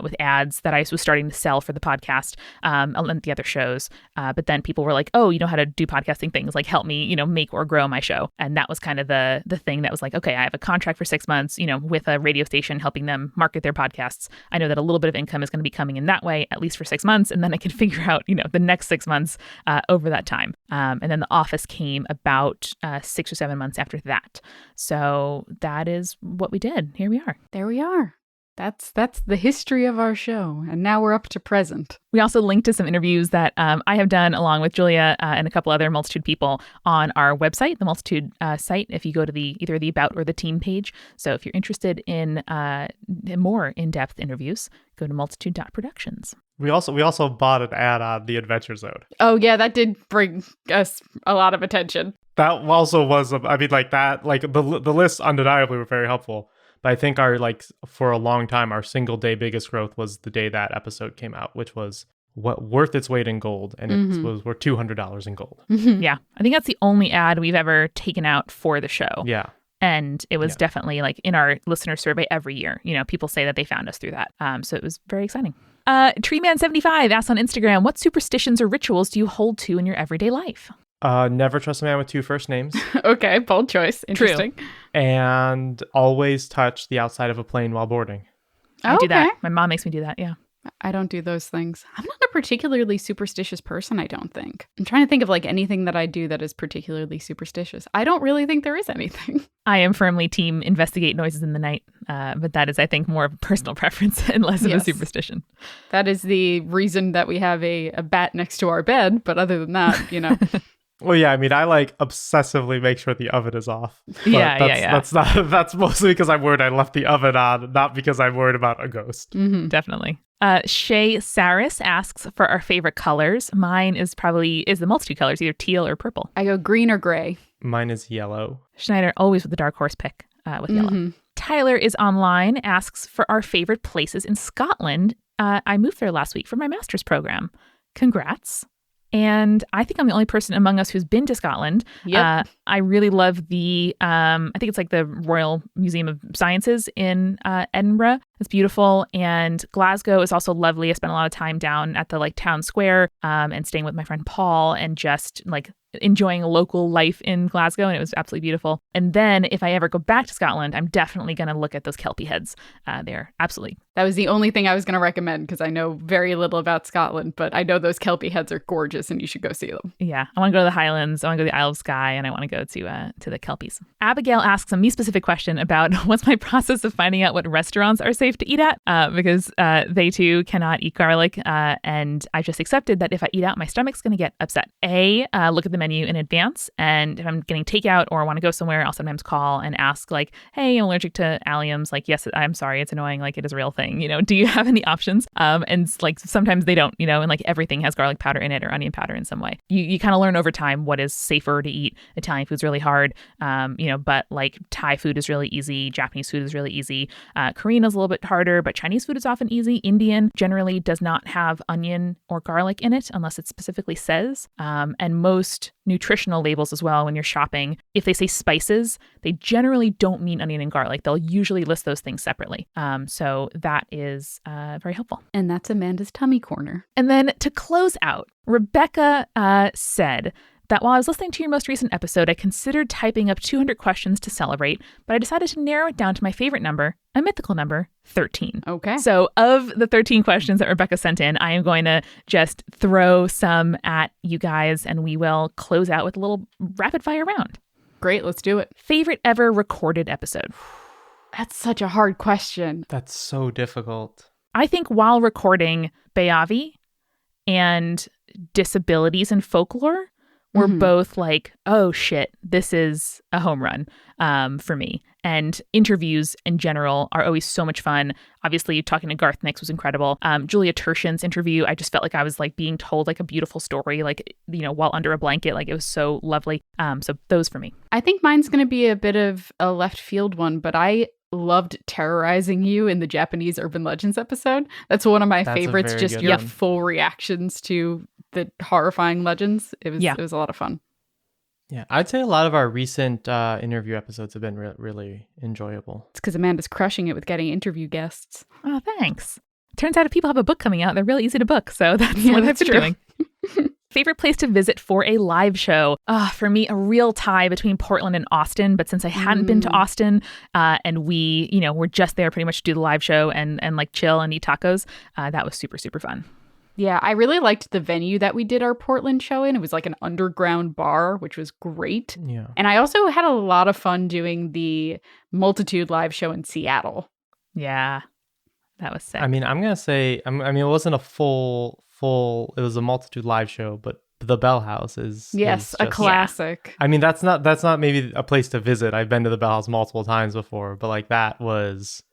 with ads that I was starting to sell for the podcast and the other shows. But then people were like, oh, you know how to do podcasting things, like help me, make or grow my show. And that was kind of the thing that was like, okay, I have a contract for 6 months, with a radio station helping them market their podcasts. I know that a little bit of income is going to be coming in that way, at least for 6 months. And then I can figure out, the next 6 months over that time. And then the office came about 6 or 7 months after that. So that is what we did. Here we are. There we are. That's the history of our show. And now we're up to present. We also linked to some interviews that I have done along with Julia and a couple other Multitude people on our website, the Multitude site, if you go to either the About or the Team page. So if you're interested in more in-depth interviews, go to multitude.productions. We also bought an ad on the Adventure Zone. Oh, yeah, that did bring us a lot of attention. That also was, the lists undeniably were very helpful. But I think for a long time, our single day biggest growth was the day that episode came out, which was worth its weight in gold. And it was worth $200 in gold. Mm-hmm. Yeah. I think that's the only ad we've ever taken out for the show. Yeah. And it was definitely in our listener survey every year. People say that they found us through that. So it was very exciting. Treeman75 asks on Instagram, what superstitions or rituals do you hold to in your everyday life? Never trust a man with 2 first names. Okay, bold choice. Interesting. True. And always touch the outside of a plane while boarding. I do that. My mom makes me do that, yeah. I don't do those things. I'm not a particularly superstitious person, I don't think. I'm trying to think of anything that I do that is particularly superstitious. I don't really think there is anything. I am firmly team investigate noises in the night, but that is, I think, more of a personal preference and less of a superstition. That is the reason that we have a bat next to our bed, but other than that, Well, yeah, I mean, I obsessively make sure the oven is off. Yeah. That's mostly because I'm worried I left the oven on, not because I'm worried about a ghost. Mm-hmm. Definitely. Shay Saris asks for our favorite colors. Mine is the Multitude colors, either teal or purple. I go green or gray. Mine is yellow. Schneider, always with the dark horse pick with yellow. Tyler is online, asks for our favorite places in Scotland. I moved there last week for my master's program. Congrats. And I think I'm the only person among us who's been to Scotland. Yep. I really love the, I think it's the Royal Museum of Sciences in Edinburgh. It's beautiful. And Glasgow is also lovely. I spent a lot of time down at the town square and staying with my friend Paul and just enjoying local life in Glasgow. And it was absolutely beautiful. And then if I ever go back to Scotland, I'm definitely going to look at those Kelpie heads there. Absolutely. That was the only thing I was going to recommend because I know very little about Scotland, but I know those Kelpie heads are gorgeous and you should go see them. Yeah. I want to go to the Highlands. I want to go to the Isle of Skye, and I want to go to the Kelpies. Abigail asks a me-specific question about what's my process of finding out what restaurants are safe to eat at, because they too cannot eat garlic. And I just accepted that if I eat out, my stomach's going to get upset. Look at the menu in advance. And if I'm getting takeout or want to go somewhere, I'll sometimes call and ask hey, I'm allergic to alliums. Yes, I'm sorry. It's annoying. It is a real thing. Do you have any options? And sometimes they don't, and everything has garlic powder in it or onion powder in some way. You kind of learn over time what is safer to eat. Italian food's really hard, but Thai food is really easy. Japanese food is really easy. Korean is a little bit harder, but Chinese food is often easy. Indian generally does not have onion or garlic in it unless it specifically says. And most nutritional labels as well, when you're shopping, if they say spices, they generally don't mean onion and garlic. They'll usually list those things separately. So that is very helpful. And that's Amanda's Tummy Corner. And then to close out, Rebecca said that while I was listening to your most recent episode, I considered typing up 200 questions to celebrate, but I decided to narrow it down to my favorite number, a mythical number, 13. Okay. So of the 13 questions that Rebecca sent in, I am going to just throw some at you guys, and we will close out with a little rapid fire round. Great, let's do it. Favorite ever recorded episode? That's such a hard question. That's so difficult. I think while recording Beavi and disabilities and folklore, were both oh shit, this is a home run for me. And interviews in general are always so much fun. Obviously, talking to Garth Nix was incredible. Julia Turshen's interview, I just felt like I was being told a beautiful story, while under a blanket. It was so lovely. So those for me. I think mine's going to be a bit of a left field one, but I loved terrorizing you in the Japanese urban legends episode. That's one of my favorites. Just your full reactions to the horrifying legends. It was a lot of fun. Yeah, I'd say a lot of our recent interview episodes have been really enjoyable. It's because Amanda's crushing it with getting interview guests. Oh, thanks. Turns out if people have a book coming out, they're really easy to book. So that's what I've been doing. Favorite place to visit for a live show? For me, a real tie between Portland and Austin. But since I hadn't been to Austin and we, were just there pretty much to do the live show and like chill and eat tacos, that was super, super fun. Yeah, I really liked the venue that we did our Portland show in. It was like an underground bar, which was great. Yeah. And I also had a lot of fun doing the Multitude live show in Seattle. Yeah, that was sick. I mean, I'm going to say, it wasn't a full, it was a Multitude live show, but the Bell House is a classic. Yeah. I mean, that's not maybe a place to visit. I've been to the Bell House multiple times before, but like that was...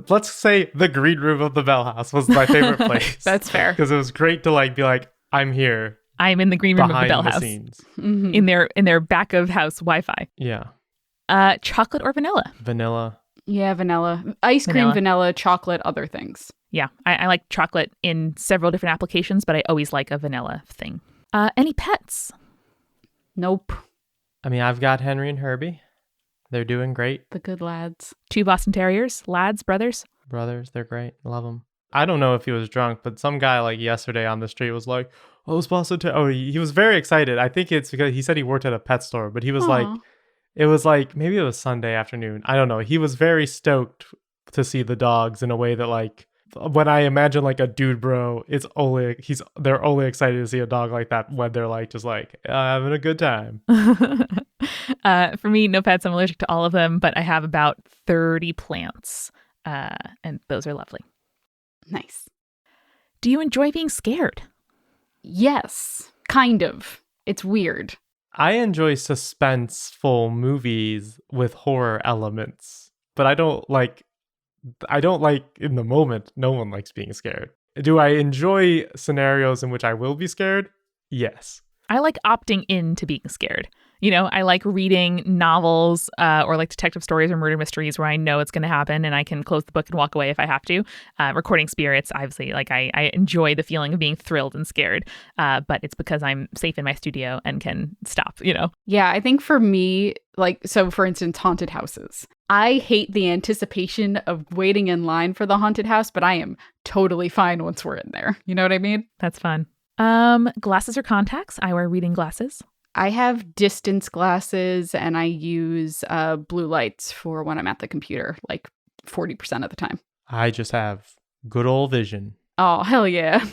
let's say the green room of the Bell House was my favorite place. That's fair. Because it was great to be like, I'm here. I'm in the green room of the Bell House. Mm-hmm. In their back of house Wi-Fi. Yeah. Chocolate or vanilla? Vanilla. Yeah, vanilla. Ice cream, vanilla, chocolate, other things. Yeah, I like chocolate in several different applications, but I always like a vanilla thing. Any pets? Nope. I mean, I've got Henry and Herbie. They're doing great. The good lads. 2 Boston Terriers, lads, brothers. Brothers, they're great. Love them. I don't know if he was drunk, but some guy like yesterday on the street was like, "Oh, it's Boston Terrier." Oh, he was very excited. I think it's because he said he worked at a pet store, but he was like, it was like, maybe it was Sunday afternoon. I don't know. He was very stoked to see the dogs in a way that like, when I imagine like a dude bro, they're only excited to see a dog like that when they're like, just like having a good time. For me, no pets. I'm allergic to all of them, but I have about 30 plants, and those are lovely. Nice. Do you enjoy being scared? Yes, kind of. It's weird. I enjoy suspenseful movies with horror elements, but I don't like in the moment. No one likes being scared. Do I enjoy scenarios in which I will be scared? Yes. I like opting into being scared. I like reading novels or like detective stories or murder mysteries where I know it's going to happen and I can close the book and walk away if I have to. Recording spirits, obviously, like I enjoy the feeling of being thrilled and scared, but it's because I'm safe in my studio and can stop, Yeah, I think for me, so for instance, haunted houses. I hate the anticipation of waiting in line for the haunted house, but I am totally fine once we're in there. You know what I mean? That's fun. Glasses or contacts? I wear reading glasses. I have distance glasses and I use blue lights for when I'm at the computer, like 40% of the time. I just have good old vision. Oh, hell yeah.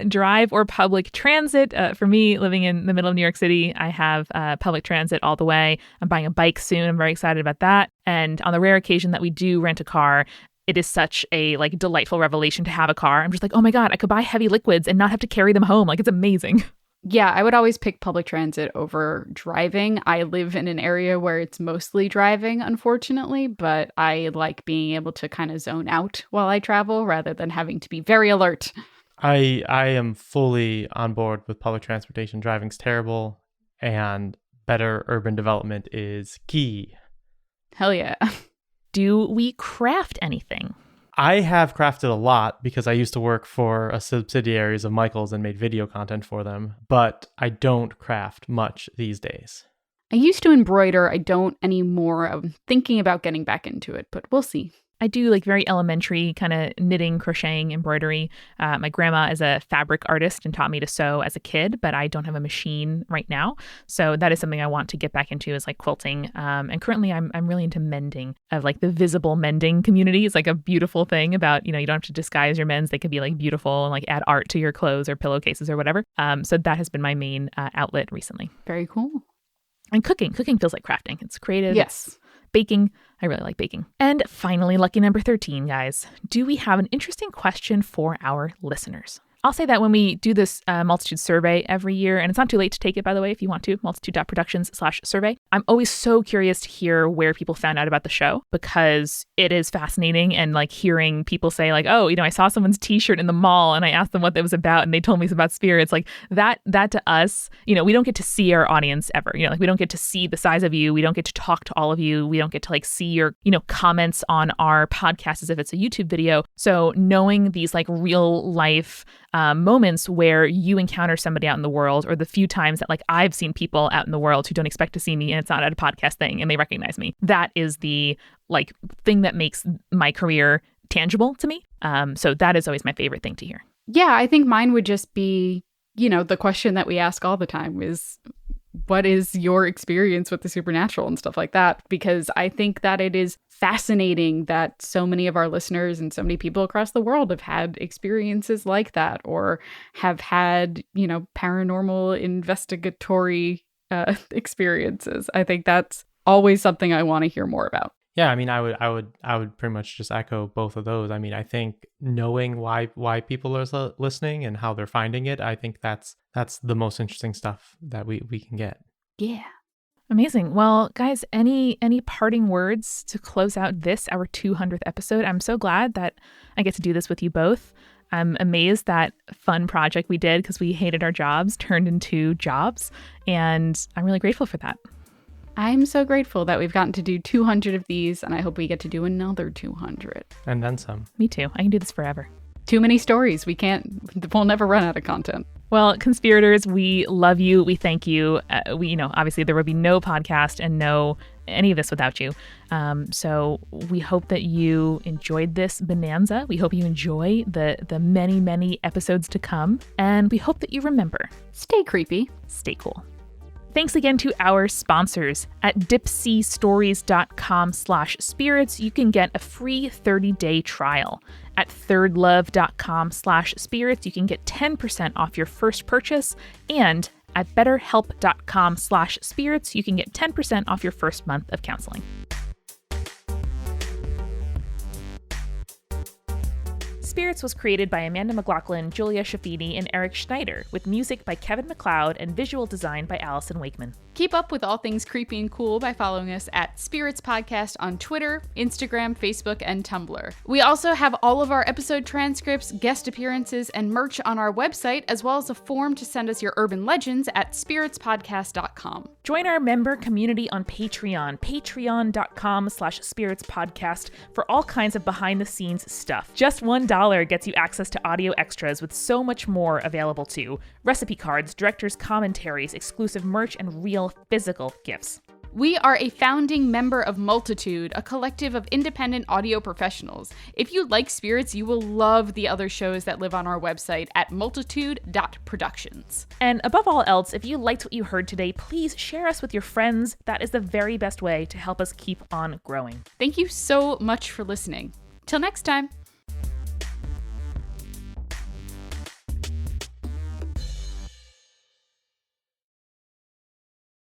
Drive or public transit? For me, living in the middle of New York City, I have public transit all the way. I'm buying a bike soon. I'm very excited about that. And on the rare occasion that we do rent a car, it is such a delightful revelation to have a car. I'm just like, oh my God, I could buy heavy liquids and not have to carry them home. It's amazing. Yeah, I would always pick public transit over driving. I live in an area where it's mostly driving, unfortunately, but I like being able to kind of zone out while I travel rather than having to be very alert. I am fully on board with public transportation. Driving's terrible, and better urban development is key. Hell yeah. Do we craft anything? I have crafted a lot because I used to work for a subsidiaries of Michael's and made video content for them, but I don't craft much these days. I used to embroider. I don't anymore. I'm thinking about getting back into it, but we'll see. I do very elementary kind of knitting, crocheting, embroidery. My grandma is a fabric artist and taught me to sew as a kid, but I don't have a machine right now. So that is something I want to get back into, is quilting. And currently I'm really into mending. Of the visible mending community is a beautiful thing about, you don't have to disguise your mends. They can be beautiful and add art to your clothes or pillowcases or whatever. So that has been my main outlet recently. Very cool. And cooking feels like crafting. It's creative. Yes. It's baking. I really like baking. And finally, lucky number 13, guys. Do we have an interesting question for our listeners? I'll say that when we do this Multitude survey every year, and it's not too late to take it, by the way, if you want to, multitude.productions/survey, I'm always so curious to hear where people found out about the show, because it is fascinating. And like hearing people say like, oh, I saw someone's t-shirt in the mall and I asked them what it was about and they told me it's about spirits. Like that to us, we don't get to see our audience ever. Like we don't get to see the size of you. We don't get to talk to all of you. We don't get to like see your, comments on our podcast as if it's a YouTube video. So knowing these like real life moments where you encounter somebody out in the world, or the few times that like I've seen people out in the world who don't expect to see me and it's not at a podcast thing and they recognize me, that is the like thing that makes my career tangible to me. So that is always my favorite thing to hear. Yeah, I think mine would just be, the question that we ask all the time is, what is your experience with the supernatural and stuff like that? Because I think that it is fascinating that so many of our listeners and so many people across the world have had experiences like that, or have had, paranormal investigatory experiences. I think that's always something I want to hear more about. Yeah, I mean, I would pretty much just echo both of those. I mean, I think knowing why people are listening and how they're finding it, I think that's the most interesting stuff that we can get. Yeah. Amazing. Well, guys, any parting words to close out our 200th episode? I'm so glad that I get to do this with you both. I'm amazed that fun project we did, because we hated our jobs, turned into jobs, and I'm really grateful for that. I'm so grateful that we've gotten to do 200 of these, and I hope we get to do another 200. And then some. Me too. I can do this forever. Too many stories. We'll never run out of content. Well, conspirators, we love you. We thank you. Obviously there would be no podcast and no any of this without you. So we hope that you enjoyed this bonanza. We hope you enjoy the many, many episodes to come. And we hope that you remember. Stay creepy. Stay cool. Thanks again to our sponsors. At dipsystories.com/spirits, you can get a free 30-day trial. At thirdlove.com/spirits, you can get 10% off your first purchase. And at betterhelp.com/spirits, you can get 10% off your first month of counseling. Spirits was created by Amanda McLaughlin, Julia Shafini, and Eric Schneider, with music by Kevin MacLeod and visual design by Allison Wakeman. Keep up with all things creepy and cool by following us at Spirits Podcast on Twitter, Instagram, Facebook, and Tumblr. We also have all of our episode transcripts, guest appearances, and merch on our website, as well as a form to send us your urban legends at spiritspodcast.com. Join our member community on Patreon, patreon.com/spiritspodcast, for all kinds of behind-the-scenes stuff. Just $1 gets you access to audio extras, with so much more available too. Recipe cards, director's commentaries, exclusive merch, and real physical gifts. We are a founding member of Multitude, a collective of independent audio professionals. If you like spirits, you will love the other shows that live on our website at multitude.productions. And above all else, if you liked what you heard today, please share us with your friends. That is the very best way to help us keep on growing. Thank you so much for listening. Till next time.